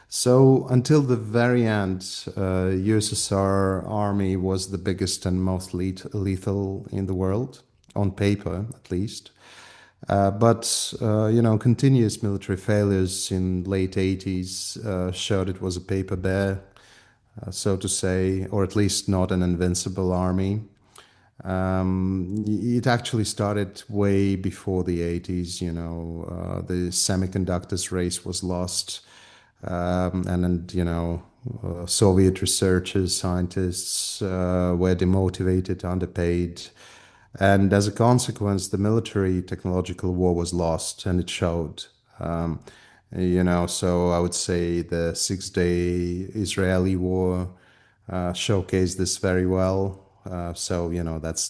So until the very end, USSR army was the biggest and most lethal in the world, on paper at least. But continuous military failures in late 80s showed it was a paper bear, so to say, or at least not an invincible army. It actually started way before the 80s. The semiconductors race was lost, and Soviet researchers, scientists were demotivated, underpaid, and as a consequence, the military technological war was lost, and it showed. Um, so I would say the Six-Day Israeli War showcased this very well. That's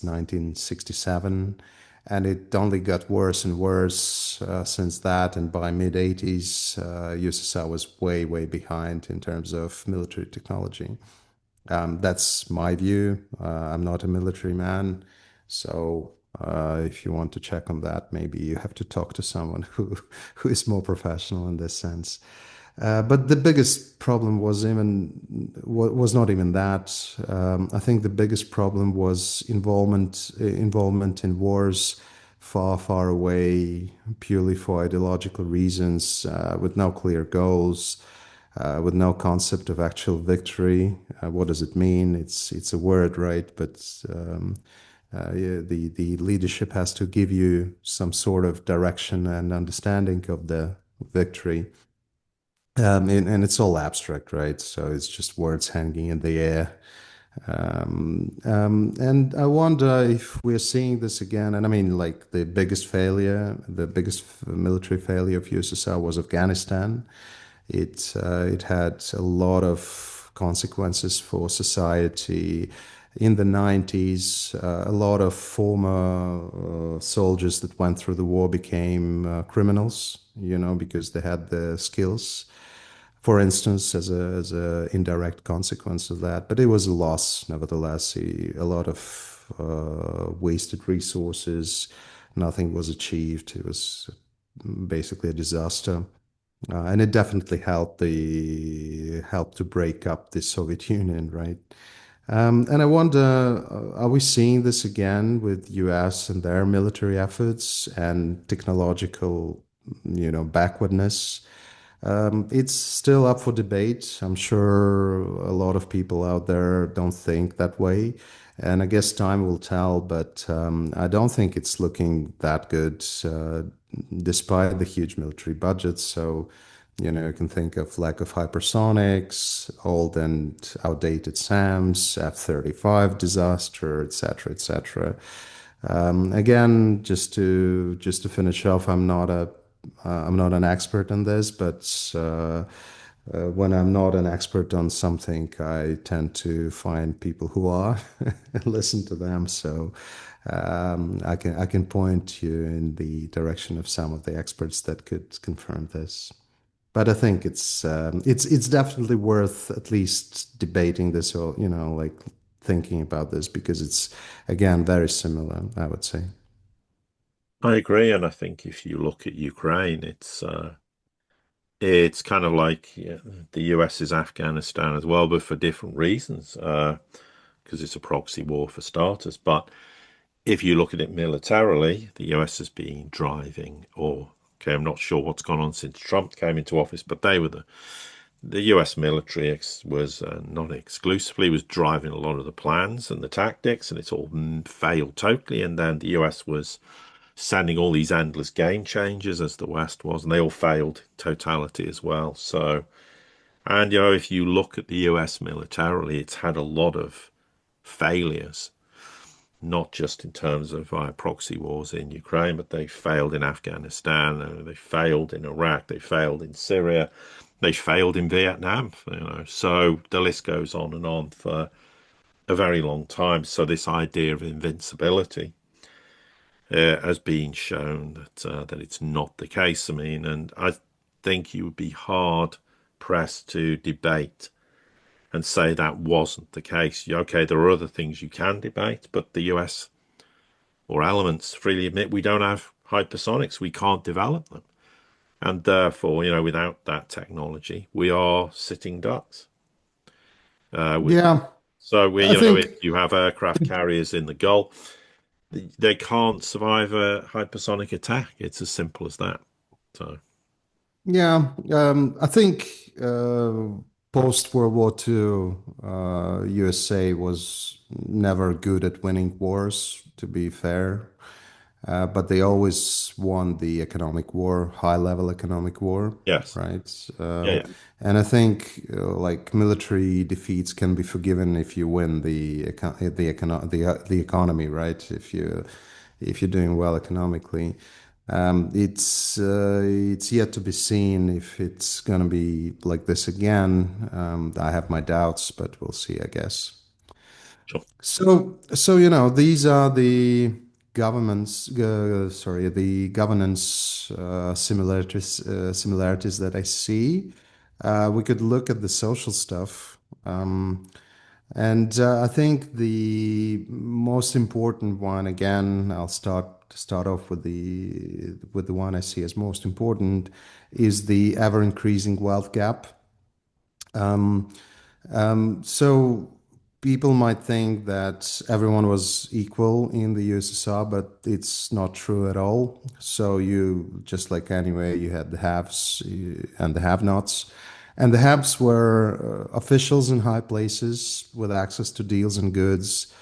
1967. And it only got worse and worse since that. And by mid 80s, USSR was way, way behind in terms of military technology. That's my view. I'm not a military man. So if you want to check on that, maybe you have to talk to someone who is more professional in this sense. But the biggest problem was not even that. I think the biggest problem was involvement in wars far, far away, purely for ideological reasons, with no clear goals, with no concept of actual victory. What does it mean? It's a word, right? But yeah, the leadership has to give you some sort of direction and understanding of the victory. And it's all abstract, right? So it's just words hanging in the air. And I wonder if we're seeing this again. And I mean, like the biggest military failure of USSR was Afghanistan. It had a lot of consequences for society. In the 90s, a lot of former soldiers that went through the war became criminals, because they had the skills, for instance, as a indirect consequence of that. But it was a loss, nevertheless. A lot of wasted resources. Nothing was achieved. It was basically a disaster. And it definitely helped to break up the Soviet Union, right? And I wonder, are we seeing this again with U.S. and their military efforts and technological, backwardness? It's still up for debate. I'm sure a lot of people out there don't think that way. And I guess time will tell, but I don't think it's looking that good, despite the huge military budgets. So, you can think of lack of hypersonics, old and outdated SAMs, F-35 disaster, etc., etc. Again, just to finish off, I'm not an expert in this, but when I'm not an expert on something, I tend to find people who are and listen to them. So I can point you in the direction of some of the experts that could confirm this. But I think it's definitely worth at least debating this, or like thinking about this, because it's again very similar, I would say. I agree, and I think if you look at Ukraine, it's kind of like, yeah, the US is Afghanistan as well, but for different reasons. Because it's a proxy war for starters. But if you look at it militarily, the US has been driving, or okay, I'm not sure what's gone on since Trump came into office, but they were the US military was not exclusively was driving a lot of the plans and the tactics, and it's all failed totally. And then the US was sending all these endless game changers as the West was, and they all failed totality as well. So, and if you look at the US militarily, it's had a lot of failures, not just in terms of proxy wars in Ukraine, but they failed in Afghanistan, they failed in Iraq, they failed in Syria, they failed in Vietnam. So the list goes on for a very long time. So this idea of invincibility has been shown that it's not the case. I mean, and I think you would be hard pressed to debate and say that wasn't the case. Okay, there are other things you can debate, but the US or elements freely admit we don't have hypersonics. We can't develop them. And therefore, without that technology, we are sitting ducks. With Yeah, so we, I if think. you have aircraft carriers in the Gulf, they can't survive a hypersonic attack. It's as simple as that. So, Yeah, I think post World War II, USA was never good at winning wars, to be fair. But they always won the economic war, high level economic war, yes, right? yeah, yeah, And I think like military defeats can be forgiven if you win the economy, right? If you're doing well economically. It's yet to be seen if it's gonna be like this again. I have my doubts, but we'll see, I guess. sure. So these are the the governance similarities that I see. We could look at the social stuff, and I think the most important one, again, I'll start off with the one I see as most important, is the ever increasing wealth gap. Um, so people might think that everyone was equal in the USSR, but it's not true at all. So you just like anyway, you had the haves and the have-nots. And the haves were officials in high places with access to deals and goods,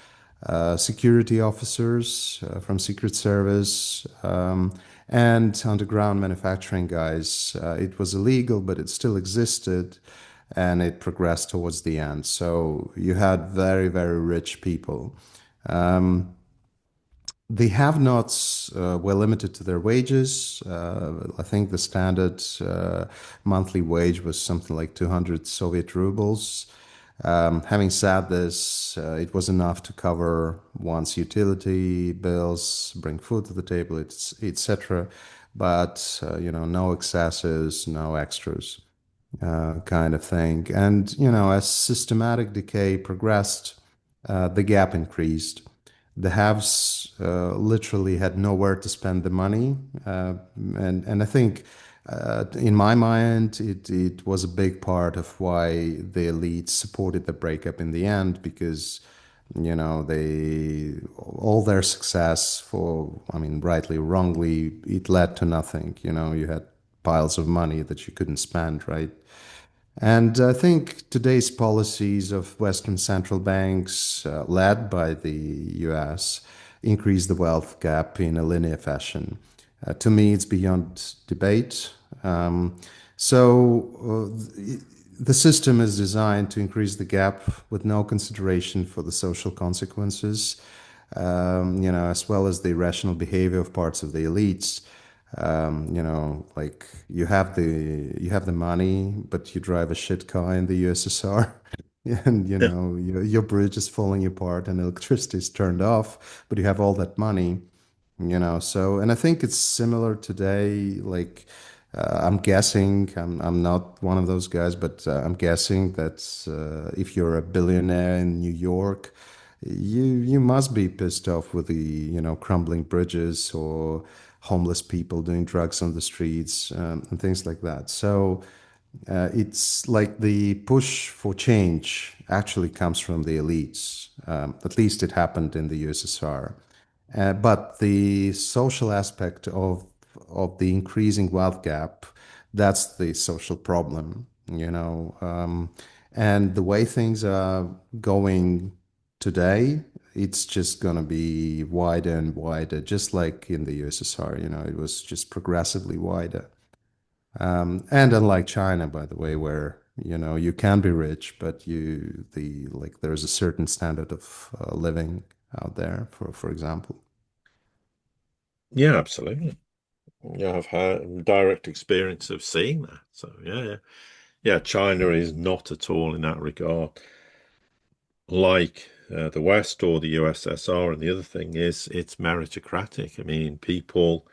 security officers from Secret Service, and underground manufacturing guys. It was illegal, but it still existed, and it progressed towards the end. So you had very, very rich people. The have-nots were limited to their wages. I think the standard monthly wage was something like 200 Soviet rubles. Having said this, it was enough to cover one's utility bills, bring food to the table, etc. But no excesses, no extras, kind of thing. And as systematic decay progressed, the gap increased. The haves literally had nowhere to spend the money, and I think In my mind, it was a big part of why the elites supported the breakup in the end because, they all their success for, I mean, rightly or wrongly, it led to nothing. You had piles of money that you couldn't spend, right? And I think today's policies of Western central banks, led by the US, increase the wealth gap in a linear fashion. To me, it's beyond debate. The system is designed to increase the gap with no consideration for the social consequences, as well as the irrational behavior of parts of the elites. Like you have the money, but you drive a shit car in the USSR, and your bridge is falling apart and electricity is turned off, but you have all that money. And I think it's similar today. Like, I'm guessing, I'm not one of those guys, but I'm guessing that if you're a billionaire in New York, you must be pissed off with the crumbling bridges or homeless people doing drugs on the streets, and things like that. So it's like the push for change actually comes from the elites. At least it happened in the USSR. But the social aspect of the increasing wealth gap, that's the social problem. And the way things are going today, it's just going to be wider and wider, just like in the USSR. It was just progressively wider. And unlike China, by the way, where you can be rich, but there's a certain standard of living out there, for example. Yeah, absolutely. Yeah, I've had direct experience of seeing that. So yeah. Yeah, China is not at all in that regard like the West or the USSR. And the other thing is it's meritocratic. I mean, people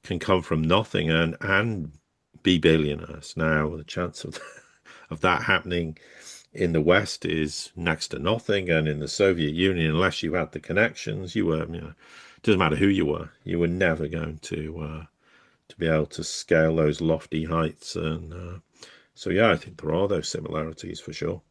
can come from nothing and be billionaires. Now, the chance of of that happening in the West is next to nothing, and in the Soviet Union, unless you had the connections, you were, it doesn't matter who you were never going to be able to scale those lofty heights. And so, yeah, I think there are those similarities for sure.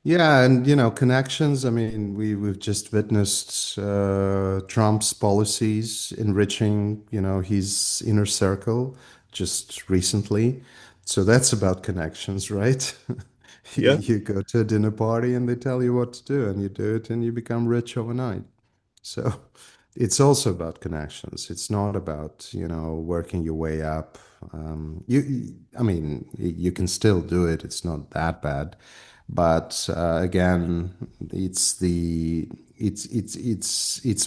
Yeah, and connections. I mean, we've just witnessed Trump's policies enriching, his inner circle just recently. So that's about connections, right? Yeah, You go to a dinner party and they tell you what to do, and you do it, and you become rich overnight. So it's also about connections. It's not about, working your way up. I mean, you can still do it. It's not that bad. But again, it's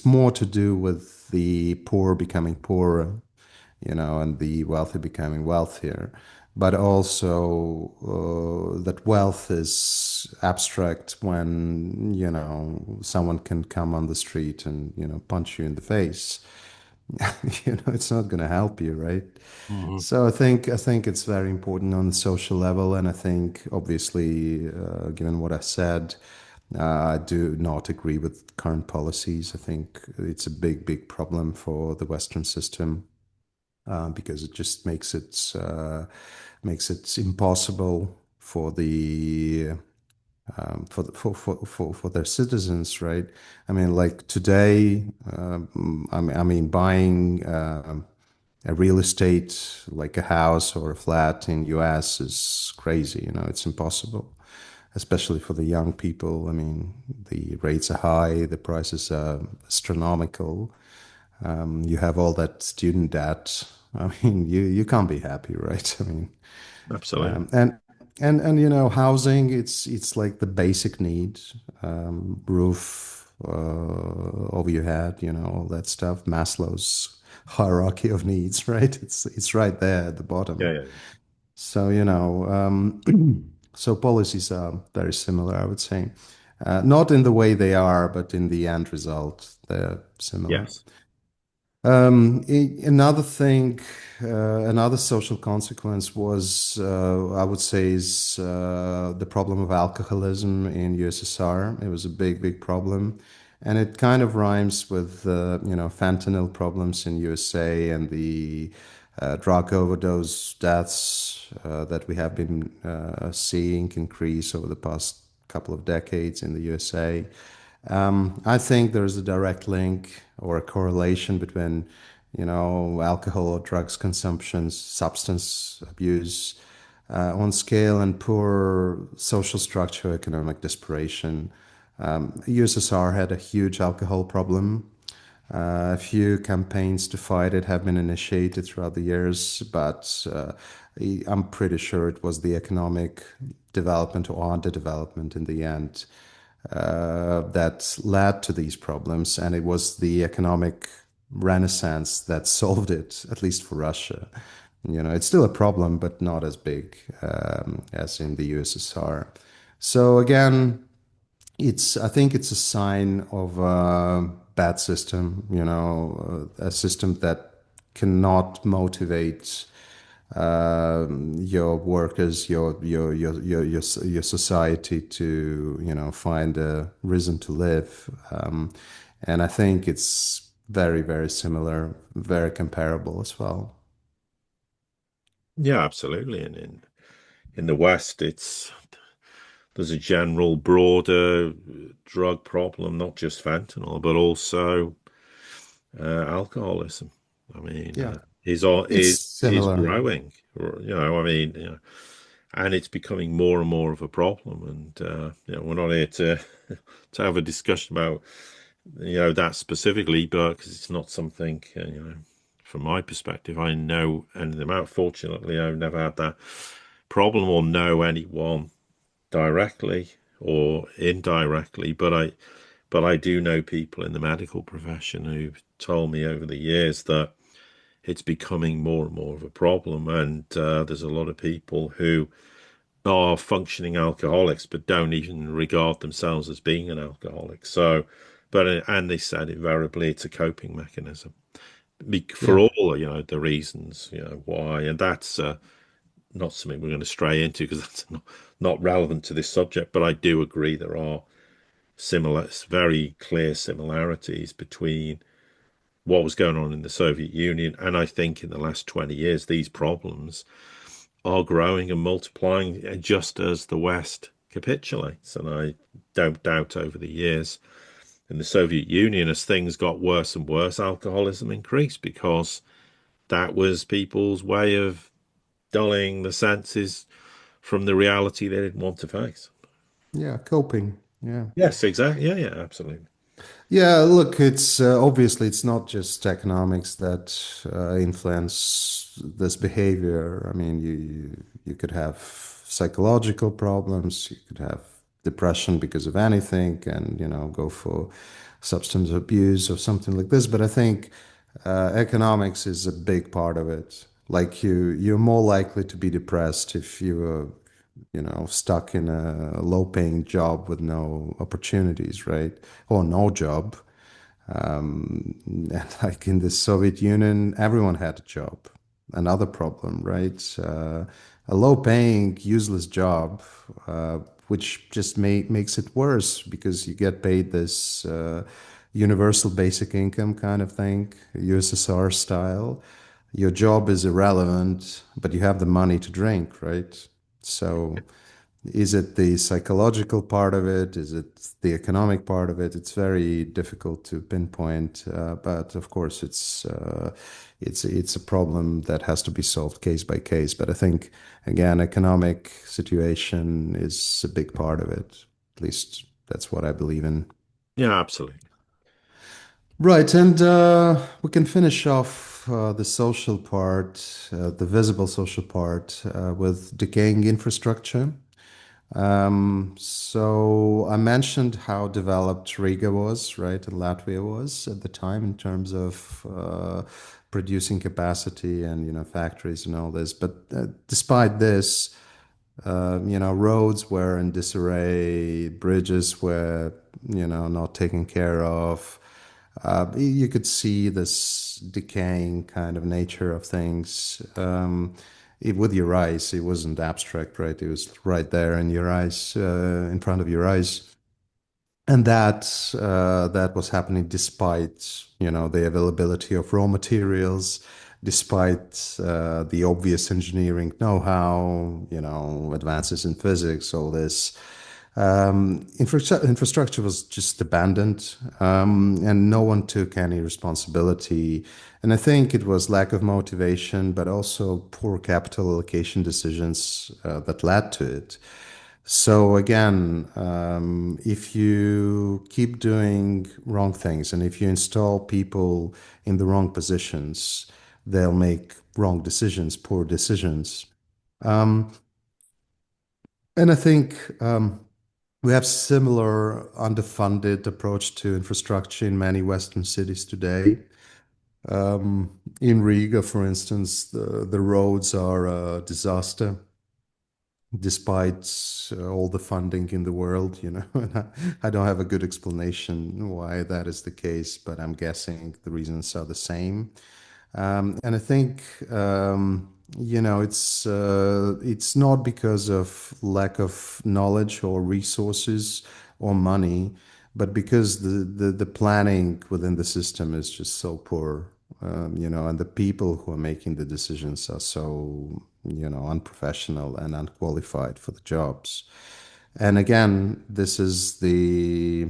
more to do with the poor becoming poorer, and the wealthy becoming wealthier. But also that wealth is abstract when, someone can come on the street and, punch you in the face. It's not going to help you, right? hmm So I think it's very important on the social level, and I think obviously, given what I said, I do not agree with current policies. I think it's a big problem for the Western system, because it just makes it impossible for the for their citizens, right? I mean, like today, I mean, buying a real estate like a house or a flat in US is crazy. It's impossible, especially for the young people. I mean, the rates are high, the prices are astronomical. You have all that student debt. I mean, you can't be happy, right? I mean, absolutely. um, and housing. It's like the basic need, roof over your head. All that stuff. Maslow's hierarchy of needs, right? It's right there at the Yeah, bottom. yeah, So so policies are very similar, I would say. Not in the way they are, but in the end result, they're similar. yes, Another thing, another social consequence was, I would say, is the problem of alcoholism in USSR. It was a big problem, and it kind of rhymes with fentanyl problems in USA and the drug overdose deaths that we have been seeing increase over the past couple of decades in the USA. I think there's a direct link or a correlation between, alcohol or drugs consumption, substance abuse, on scale, and poor social structure, economic desperation. USSR had a huge alcohol problem. A few campaigns to fight it have been initiated throughout the years, but I'm pretty sure it was the economic development or underdevelopment in the end that led to these problems, and it was the economic renaissance that solved it, at least for Russia. It's still a problem, but not as big as in the USSR. So again, I think it's a sign of a bad system, a system that cannot motivate your workers, your society to, find a reason to live. And I think it's very, very similar, very comparable as well. Yeah, absolutely. And in the West, there's a general broader drug problem, not just fentanyl, but also alcoholism. I mean, Yeah, it's is similar. growing. I mean, and it's becoming more and more of a problem. And we're not here to to have a discussion about that specifically, but because it's not something from my perspective I know anything about. Fortunately, I've never had that problem or know anyone directly or indirectly, but I do know people in the medical profession who've told me over the years that it's becoming more and more of a problem, and there's a lot of people who are functioning alcoholics but don't even regard themselves as being an alcoholic. So, and they said invariably it's a coping mechanism for Yeah. all the reasons why, and that's not something we're going to stray into because that's not relevant to this subject. But I do agree there are very clear similarities between what was going on in the Soviet Union, and I think in the last 20 years these problems are growing and multiplying just as the West capitulates. And I don't doubt over the years in the Soviet Union, as things got worse and worse, alcoholism increased because that was people's way of dulling the senses from the reality they didn't want to face. Yeah, coping. Yeah. Yes, exactly. Yeah, yeah, absolutely. Yeah, look, it's obviously it's not just economics that influence this behavior. I mean, you could have psychological problems, you could have depression because of anything, and go for substance abuse or something like this. But I think economics is a big part of it. Like you're more likely to be depressed if you're stuck in a low-paying job with no opportunities, right? Or no job. And like in the Soviet Union, everyone had a job. Another problem, right? A low-paying, useless job, which just makes it worse because you get paid this universal basic income kind of thing, USSR style. Your job is irrelevant, but you have the money to drink, right? So is it the psychological part of it? Is it the economic part of it? It's very difficult to pinpoint, but of course, it's a problem that has to be solved case by case. But I think again, economic situation is a big part of it. At least that's what I believe in. Yeah, absolutely. Right, and we can finish off the social part, the visible social part, with decaying infrastructure. So I mentioned how developed Riga was, right, and Latvia was at the time in terms of producing capacity and factories and all this. But despite this, roads were in disarray, bridges were not taken care of. You could see this decaying kind of nature of things. With your eyes. It wasn't abstract, right? It was right there in your eyes, in front of your eyes, and that was happening despite the availability of raw materials, despite the obvious engineering know-how, advances in physics, all this. Infrastructure was just abandoned, and no one took any responsibility. And I think it was lack of motivation, but also poor capital allocation decisions that led to it. So again, if you keep doing wrong things and if you install people in the wrong positions, they'll make wrong decisions, poor decisions. Um, and I think we have similar underfunded approach to infrastructure in many Western cities today. In Riga, for instance, the roads are a disaster despite all the funding in the world, And I don't have a good explanation why that is the case, but I'm guessing the reasons are the same. And I think it's not because of lack of knowledge or resources or money, but because the planning within the system is just so poor. And the people who are making the decisions are so unprofessional and unqualified for the jobs. And again, this is the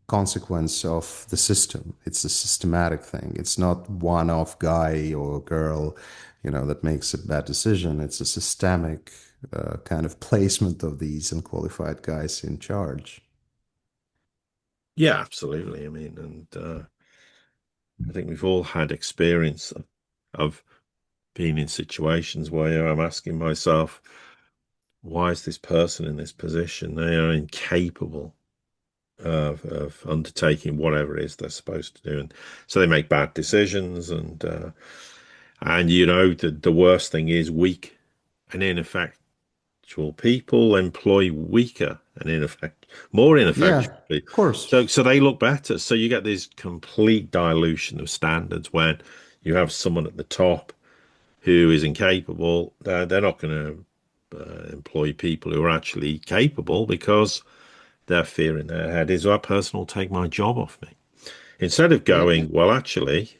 consequence of the system. It's a systematic thing. It's not one-off guy or girl, that makes a bad decision. It's a systemic kind of placement of these unqualified guys in charge. Yeah, absolutely. I mean, and I think we've all had experience of being in situations where I'm asking myself, why is this person in this position? They are incapable of undertaking whatever it is they're supposed to do, and so they make bad decisions. And the worst thing is weak and ineffectual people employ weaker and more Yeah, ineffectual people. of course. So they look better. So you get this complete dilution of standards when you have someone at the top who is incapable. They're not going to employ people who are actually capable because their fear in their head is, that person will take my job off me. Instead of Yeah, going, well, actually,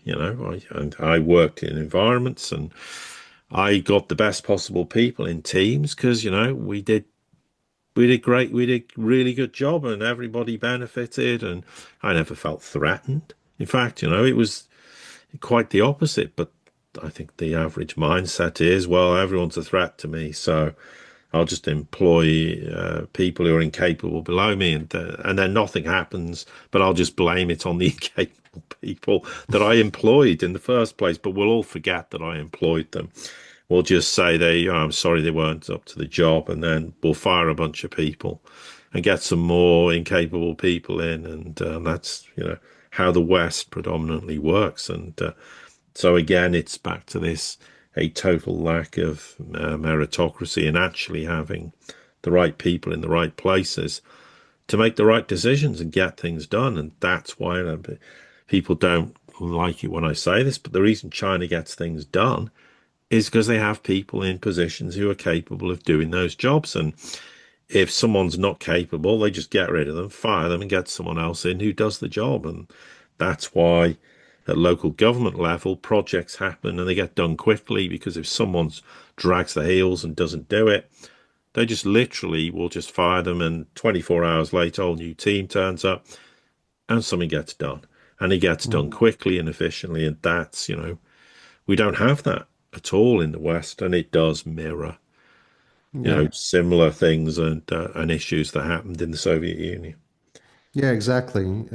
I worked in environments and I got the best possible people in teams because, we did great. We did really good job, and everybody benefited. And I never felt threatened. In fact, it was quite the opposite. But I think the average mindset is, well, everyone's a threat to me, so I'll just employ people who are incapable below me, and then nothing happens. But I'll just blame it on the incapable people that I employed in the first place. But we'll all forget that I employed them. We'll just say I'm sorry they weren't up to the job, and then we'll fire a bunch of people and get some more incapable people in, and that's how the West predominantly works. And so again, it's back to this a total lack of meritocracy and actually having the right people in the right places to make the right decisions and get things done. And that's why people don't like it when I say this, but the reason China gets things done is because they have people in positions who are capable of doing those jobs. And if someone's not capable, they just get rid of them, fire them, and get someone else in who does the job. And that's why at local government level, projects happen and they get done quickly because if someone drags their heels and doesn't do it, they just literally will just fire them. And 24 hours later, a whole new team turns up and something gets done. And it gets done Mhm. quickly and efficiently. And we don't have that at all in the West. And it does mirror, Yeah. similar things and issues that happened in the Soviet Union. Yeah, exactly.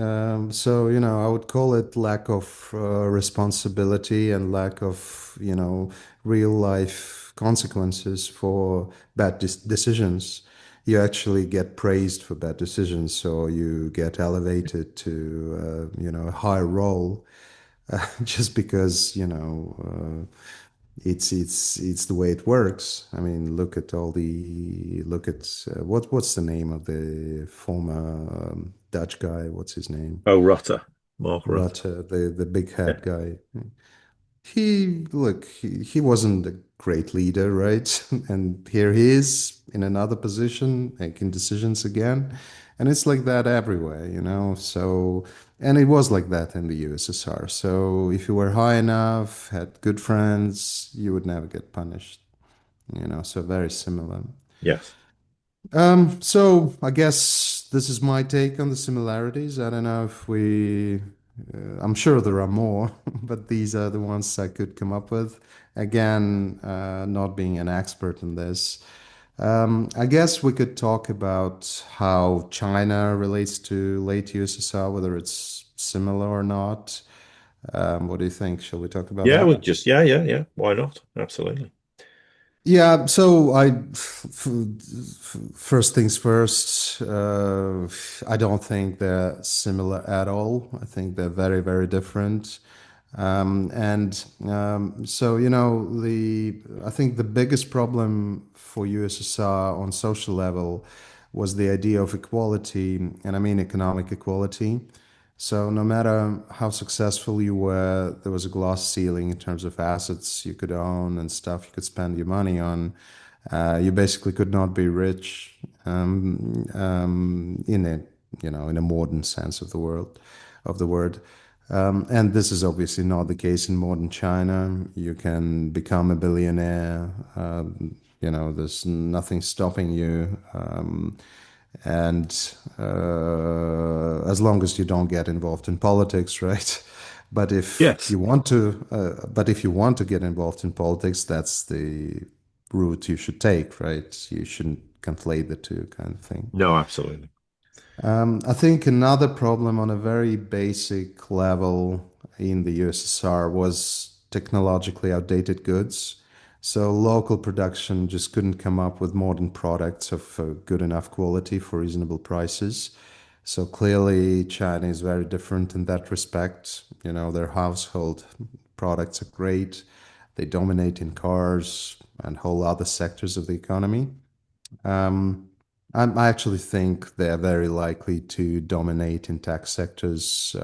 So, I would call it lack of responsibility and lack of, real life consequences for bad decisions. You actually get praised for bad decisions, so you get elevated to, a higher role just because, it's the way it works. I mean, look at what's the name of the former Dutch guy? What's his name? Oh, Rutter, Mark Rutter. Rutte, the big Yeah. head guy. he wasn't a great leader, right? And here he is in another position, making decisions again. And it's like that everywhere, you know? So, and it was like that in the USSR. So if you were high enough, had good friends, you would never get punished, you know? So very similar. Yes. So I guess this is my take on the similarities. I don't know if I'm sure there are more, but these are the ones I could come up with. Again, not being an expert in this. I guess we could talk about how China relates to late USSR, whether it's similar or not. What do you think? Shall we talk about Yeah, that? well, just yeah. Why not? Absolutely. Yeah, so first things first, I don't think they're similar at all. I think they're very, very different. So, you know, I think the biggest problem for USSR on social level was the idea of equality, and I mean economic equality. So no matter how successful you were, there was a glass ceiling in terms of assets you could own and stuff you could spend your money on. You basically could not be rich in a in a modern sense of the word. And this is obviously not the case in modern China. You can become a billionaire. There's nothing stopping you. And As long as you don't get involved in politics, right? Yes. But if you want to get involved in politics, that's the route you should take, right? You shouldn't conflate the two, kind of thing. No, absolutely. I think another problem on a very basic level in the USSR was technologically outdated goods. So local production just couldn't come up with modern products of good enough quality for reasonable prices. So clearly, China is very different in that respect. You know, their household products are great. They dominate in cars and whole other sectors of the economy. Um, I actually think they're very likely to dominate in tech sectors.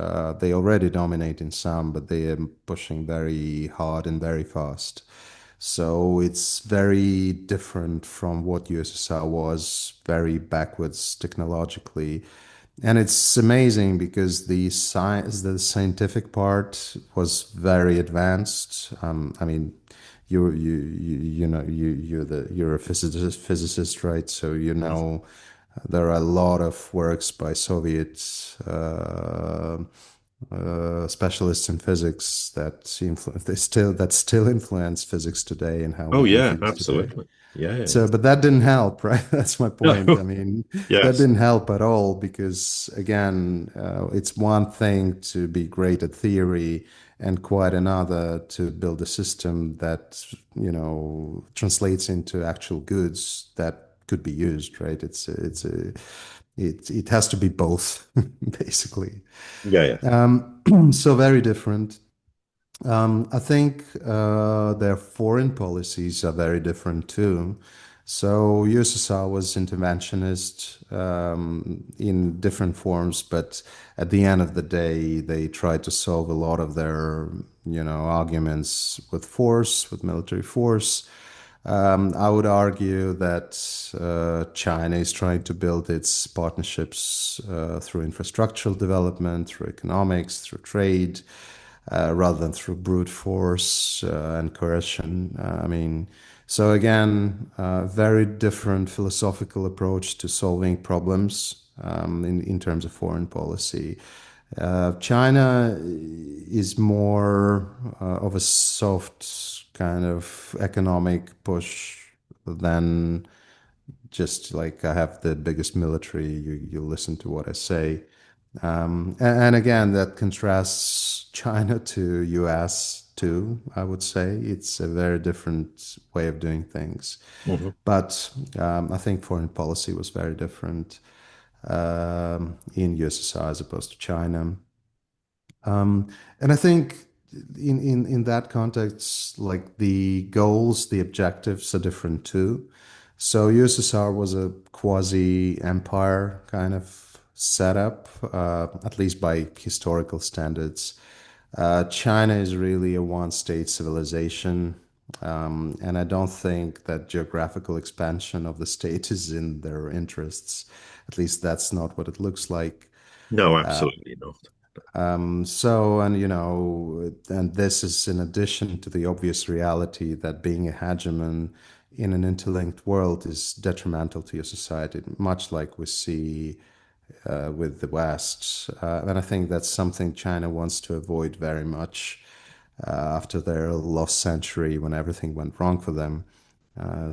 They already dominate in some, but they are pushing very hard and very fast. So it's very different from what USSR was, very backwards technologically. And it's amazing because the scientific part was very advanced. I mean, you're a physicist, right? So you Mhm. know there are a lot of works by Soviet specialists in physics that still influence physics today and how we Oh do yeah, things today. absolutely. Yeah. So, but that didn't help, right? That's my point. I No. mean, that Yes. didn't help at all because, again, it's one thing to be great at theory and quite another to build a system that, translates into actual goods that could be used, right? It has to be both, basically. Yeah. So very different. I think their foreign policies are very different too. So USSR was interventionist in different forms, but at the end of the day, they tried to solve a lot of their, arguments with force, with military force. I would argue that China is trying to build its partnerships through infrastructural development, through economics, through trade, rather than through brute force and coercion. I mean, so again, very different philosophical approach to solving problems in terms of foreign policy. China is more of a soft kind of economic push than just like I have the biggest military, you listen to what I say. And again, that contrasts China to US too, I would say. It's a very different way of doing things. Mhm. But I think foreign policy was very different in USSR as opposed to China. Um, and I think in that context, like the goals, the objectives are different too. So USSR was a quasi empire kind of setup, at least by historical standards. China is really a one-state civilization, and I don't think that geographical expansion of the state is in their interests. At least that's not what it looks like. No, absolutely not. And and this is in addition to the obvious reality that being a hegemon in an interlinked world is detrimental to your society, much like we see with the West. And I think that's something China wants to avoid very much after their lost century when everything went wrong for them. I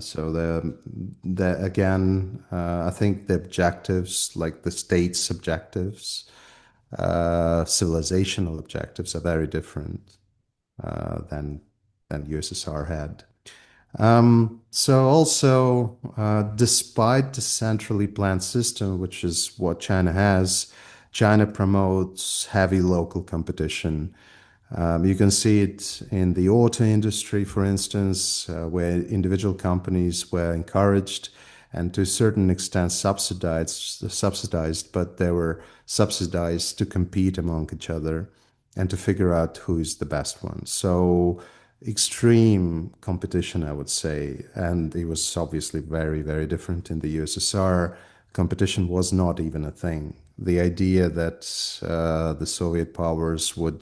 think the objectives, like the state's objectives, civilizational objectives, are very different than USSR had. Despite the centrally planned system, which is what China has, China promotes heavy local competition. You can see it in the auto industry, for instance, where individual companies were encouraged and to a certain extent subsidized, but they were subsidized to compete among each other and to figure out who is the best one. So extreme competition, I would say, and it was obviously very, very different in the USSR. Competition was not even a thing. The idea that the Soviet powers would,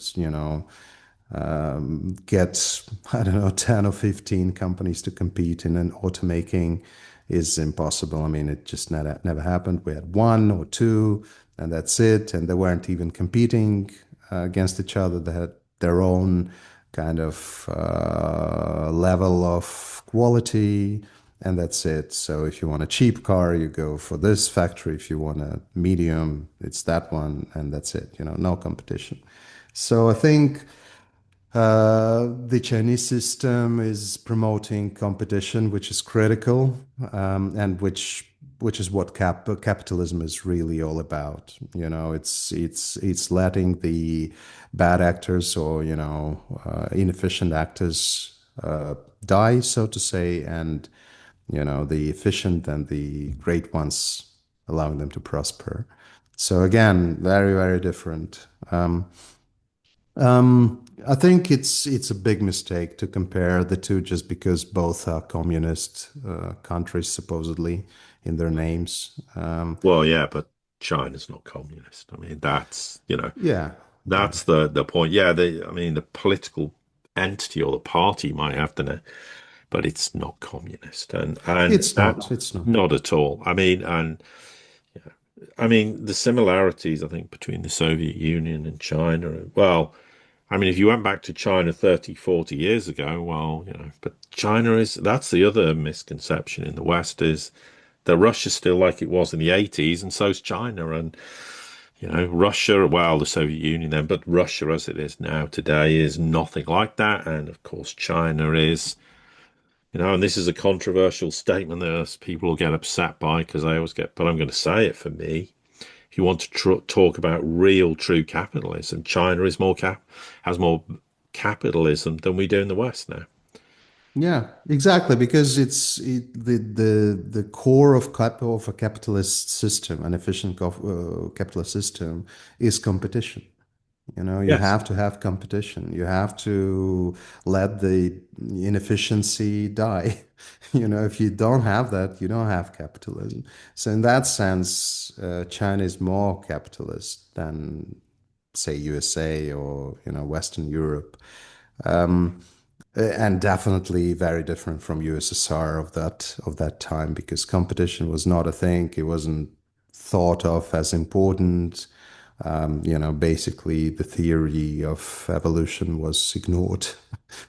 get, I don't know, 10 or 15 companies to compete in an automaking is impossible. I mean, it just never happened. We had one or two, and that's it. And they weren't even competing against each other. They had their own kind of level of quality, and that's it. So if you want a cheap car, you go for this factory. If you want a medium, it's that one, and that's it. No competition. So I think the Chinese system is promoting competition, which is critical, and which is what capitalism is really all about. It's letting the bad actors or inefficient actors die, so to say, and the efficient and the great ones allowing them to prosper. So again, very, very different. I think it's a big mistake to compare the two just because both are communist countries, supposedly, in their names. Well, yeah, but China's not communist. I mean, Yeah, yeah. that's the point. Yeah, I mean, the political entity or the party might have to, but it's not communist, and It's that not. It's not. not at all. I mean the similarities I think between the Soviet Union and China. Well, I mean, if you went back to China 30, 40 years ago, well, but China is that's the other misconception in the West is that Russia's still like it was in the 80s, and so's China. And Russia, well, the Soviet Union then, but Russia as it is now today is nothing like that. And of course, China is. And this is a controversial statement that people will get upset by because I always get, but I'm going to say it for me. If you want to talk about real, true capitalism, China is has more capitalism than we do in the West now. Yeah, exactly. Because the core of a capitalist system, an efficient capitalist system, is competition. You Yes. have to have competition. You have to let the inefficiency die. If you don't have that, you don't have capitalism. So in that sense, China is more capitalist than, say, USA or, Western Europe. And definitely very different from USSR of that time because competition was not a thing. It wasn't thought of as important. Basically the theory of evolution was ignored,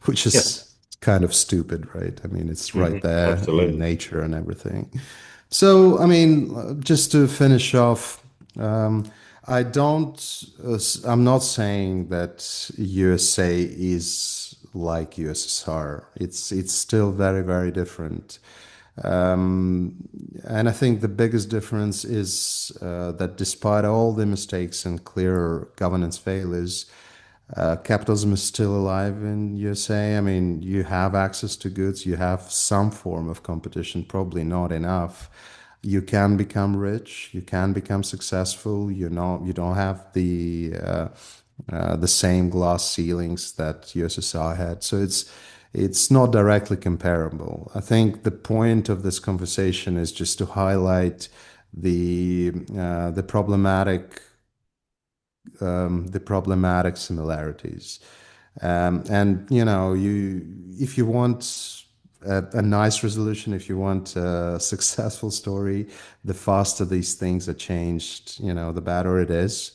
which Yes. is kind of stupid, right? I mean, it's right there in Absolutely. nature and everything. So, I mean, just to finish off, I don't, I'm not saying that USA is like USSR. It's still very, very different. Um, and I think the biggest difference is that despite all the mistakes and clear governance failures, capitalism is still alive in USA. I mean, you have access to goods, you have some form of competition, probably not enough. You can become rich, you can become successful. You don't have the same glass ceilings that USSR had. So it's not directly comparable. I think the point of this conversation is just to highlight the problematic the problematic similarities. And you know, you if you want a nice resolution, if you want a successful story, the faster these things are changed, you know, the better it is.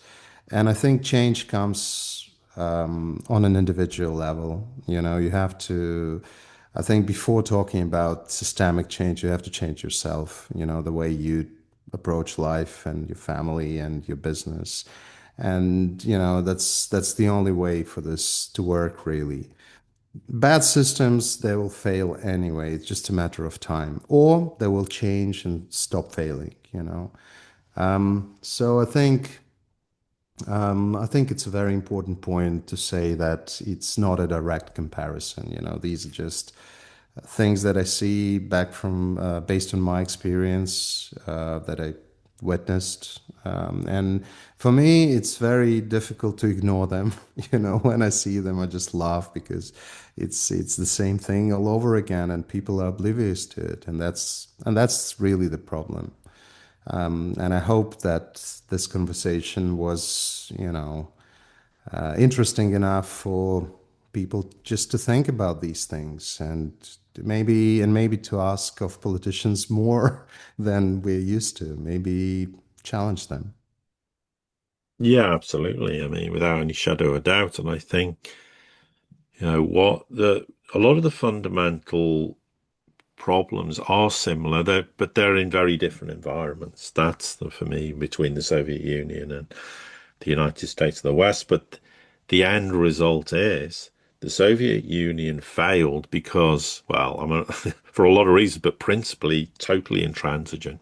And I think change comes on an individual level. You know, you have to. I think before talking about systemic change, you have to change yourself. You know, the way you approach life and your family and your business, and you know that's the only way for this to work really. Bad systems, they will fail anyway. It's just a matter of time, or they will change and stop failing, you know. So I think it's a very important point to say that it's not a direct comparison. You know, these are just things that I see back from based on my experience that I witnessed. And for me, it's very difficult to ignore them. You know, when I see them, I just laugh because it's the same thing all over again, and people are oblivious to it, and that's really the problem. And I hope that this conversation was, you know, interesting enough for people just to think about these things and maybe to ask of politicians more than we're used to. Maybe challenge them. Yeah, absolutely. I mean, without any shadow of a doubt. And I think, what a lot of the fundamental problems are similar, but they're in very different environments. That's for me between the Soviet Union and the United States of the West. But the end result is the Soviet Union failed because, well, for a lot of reasons, but principally totally intransigent.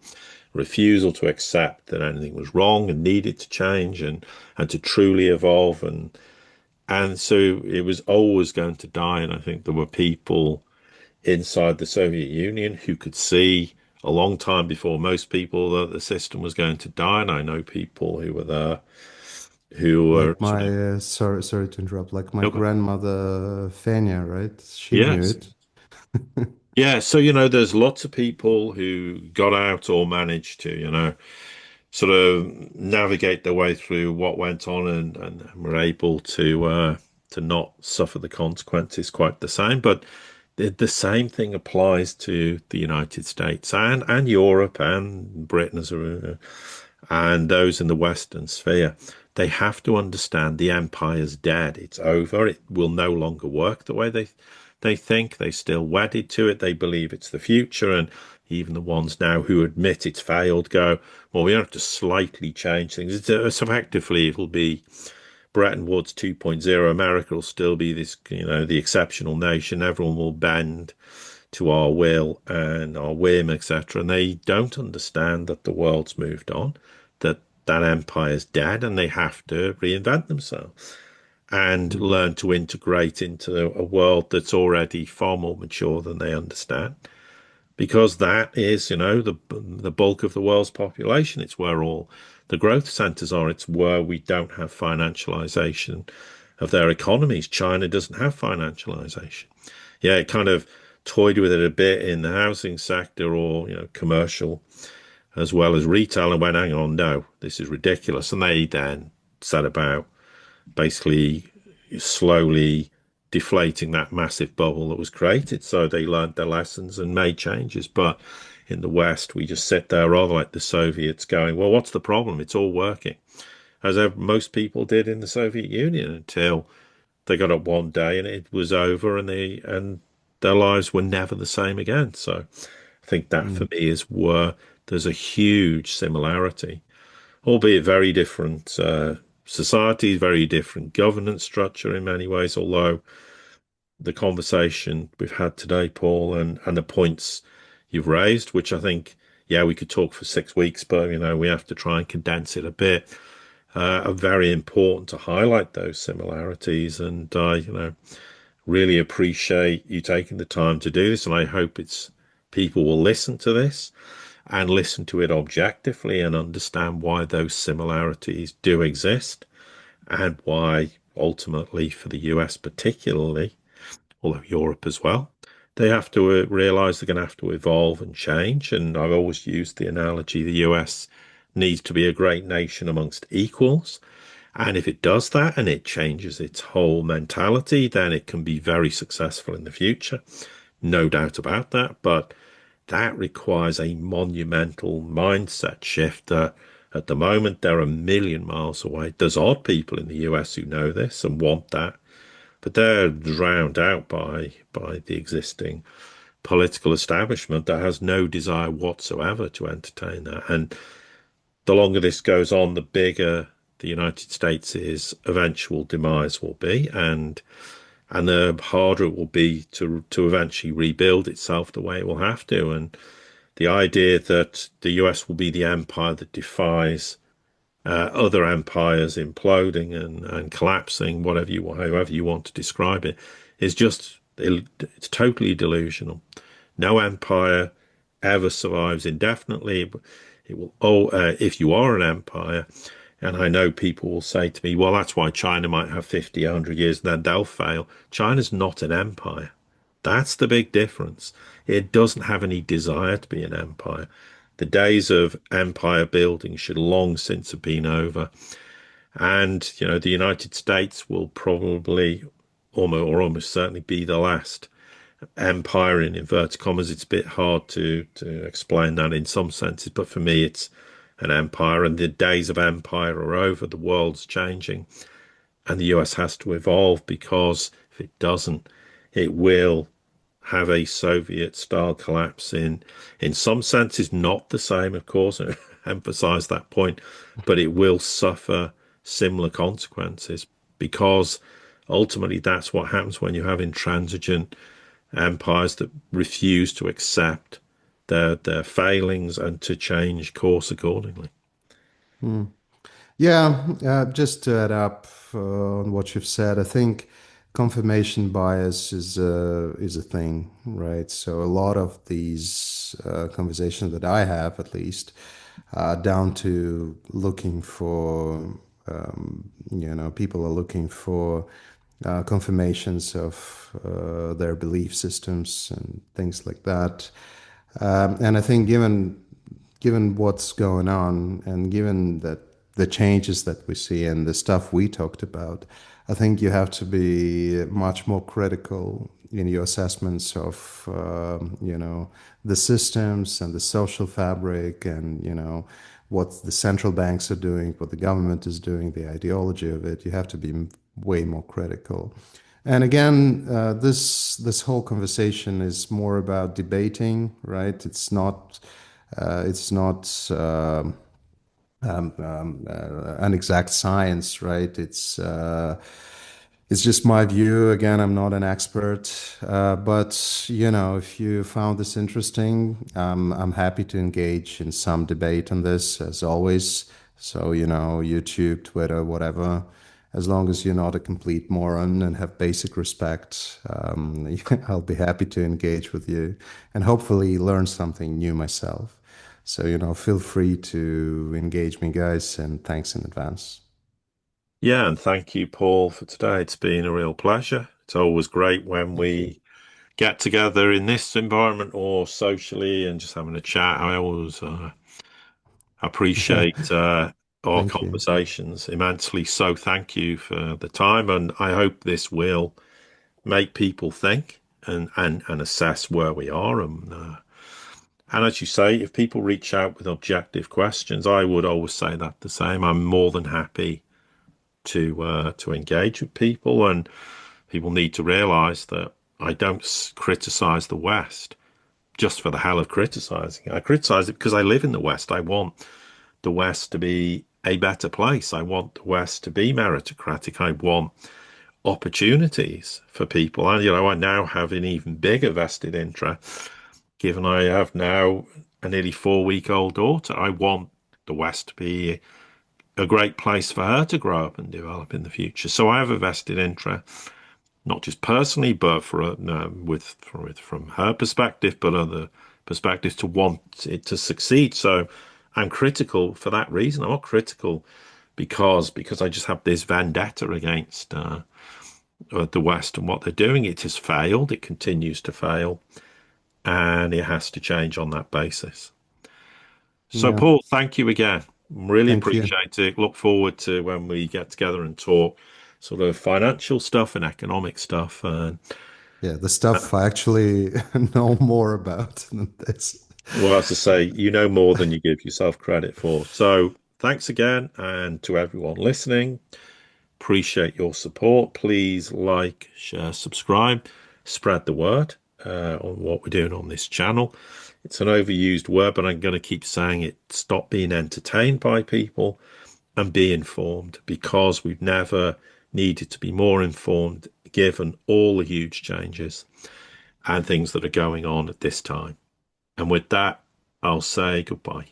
Refusal to accept that anything was wrong and needed to change and to truly evolve and so it was always going to die. And I think there were people inside the Soviet Union who could see a long time before most people that the system was going to die. And I know people who were there who were Like sort my of, sorry to interrupt. Like my okay, grandmother Fenya, right? She knew yes. it. Yeah, so there's lots of people who got out or managed to, sort of navigate their way through what went on and were able to not suffer the consequences quite the same. But the same thing applies to the United States and Europe and Britain and those in the Western sphere. They have to understand the empire's dead. It's over. It will no longer work the way they think. They're still wedded to it. They believe it's the future. And even the ones now who admit it's failed go, well, we have to slightly change things. It's effectively, it'll be Bretton Woods 2.0. America will still be this, the exceptional nation. Everyone will bend to our will and our whim, etc. And they don't understand that the world's moved on, that that empire's dead, and they have to reinvent themselves and Mm. learn to integrate into a world that's already far more mature than they understand. Because that is, the bulk of the world's population. It's where all the growth centers are. It's where we don't have financialization of their economies. China doesn't have financialization. Yeah, it kind of toyed with it a bit in the housing sector or commercial as well as retail and went, hang on, no, this is ridiculous. And they then set about basically slowly deflating that massive bubble that was created. So they learned their lessons and made changes. But in the West, we just sit there rather like the Soviets going, well, what's the problem? It's all working, as most people did in the Soviet Union until they got up one day and it was over and their lives were never the same again. So I think that for Mm. me is where there's a huge similarity, albeit very different societies, very different governance structure in many ways. Although the conversation we've had today, Paul, and the points you've raised, which I think, yeah, we could talk for 6 weeks, but we have to try and condense it a bit. Are very important to highlight those similarities, and really appreciate you taking the time to do this. And I hope it's people will listen to this and listen to it objectively and understand why those similarities do exist and why ultimately for the US particularly, although Europe as well, they have to realize they're going to have to evolve and change. And I've always used the analogy the US needs to be a great nation amongst equals. And if it does that and it changes its whole mentality, then it can be very successful in the future. No doubt about that. But that requires a monumental mindset shift that at the moment they're a million miles away. There's odd people in the US who know this and want that, but they're drowned out by the existing political establishment that has no desire whatsoever to entertain that. And the longer this goes on, the bigger the United States' eventual demise will be, and the harder it will be to eventually rebuild itself the way it will have to. And the idea that the US will be the empire that defies other empires imploding and collapsing, however you want to describe it, is just it's totally delusional. No empire ever survives indefinitely. It will. Oh, if you are an empire, and I know people will say to me, "Well, that's why China might have 50, 100 years, and then they'll fail." China's not an empire. That's the big difference. It doesn't have any desire to be an empire. The days of empire building should long since have been over. And, the United States will probably almost certainly be the last empire in inverted commas. It's a bit hard to explain that in some senses, but for me, it's an empire, and the days of empire are over. The world's changing, and the US has to evolve because if it doesn't, it will have a Soviet style collapse in some senses, not the same, of course, I emphasize that point, but it will suffer similar consequences because ultimately that's what happens when you have intransigent empires that refuse to accept their failings and to change course accordingly. Hmm. Yeah, just to add up on what you've said, I think confirmation bias is a thing, right? So a lot of these conversations that I have, at least, down to looking for, people are looking for confirmations of their belief systems and things like that. And I think given what's going on and given that the changes that we see and the stuff we talked about, I think you have to be much more critical in your assessments of the systems and the social fabric and what the central banks are doing, what the government is doing, the ideology of it. You have to be way more critical. And again, this whole conversation is more about debating, right? It's not an exact science, right? It's just my view. Again, I'm not an expert, but if you found this interesting, I'm happy to engage in some debate on this, as always. So, YouTube, Twitter, whatever. As long as you're not a complete moron and have basic respect, I'll be happy to engage with you and hopefully learn something new myself. So, feel free to engage me, guys, and thanks in advance. Yeah, and thank you, Paul, for today. It's been a real pleasure. It's always great when Thank you. we get together in this environment or socially and just having a chat. I always Yeah, appreciate our thank you. conversations immensely. So thank you for the time, and I hope this will make people think and assess where we are. And as you say, if people reach out with objective questions, I would always say that the same. I'm more than happy to engage with people, and people need to realize that I don't criticize the West just for the hell of criticizing. I criticize it because I live in the West. I want the West to be a better place. I want the West to be meritocratic. I want opportunities for people. And, I now have an even bigger vested interest, given I have now a nearly 4 week old daughter. I want the West to be a great place for her to grow up and develop in the future. So I have a vested interest, not just personally, but from her perspective, but other perspectives to want it to succeed. So I'm critical for that reason. I'm not critical because I just have this vendetta against the West and what they're doing. It has failed. It continues to fail, and it has to change on that basis. So, Yeah, Paul, thank you again. Really thank you. appreciate it. Look forward to when we get together and talk sort of financial stuff and economic stuff. And Yeah, the stuff I actually know more about than this. well, as I say, you know more than you give yourself credit for. So, thanks again. And to everyone listening, appreciate your support. Please like, share, subscribe, spread the word on what we're doing on this channel. It's an overused word, but I'm going to keep saying it. Stop being entertained by people and be informed, because we've never needed to be more informed given all the huge changes and things that are going on at this time. And with that, I'll say goodbye.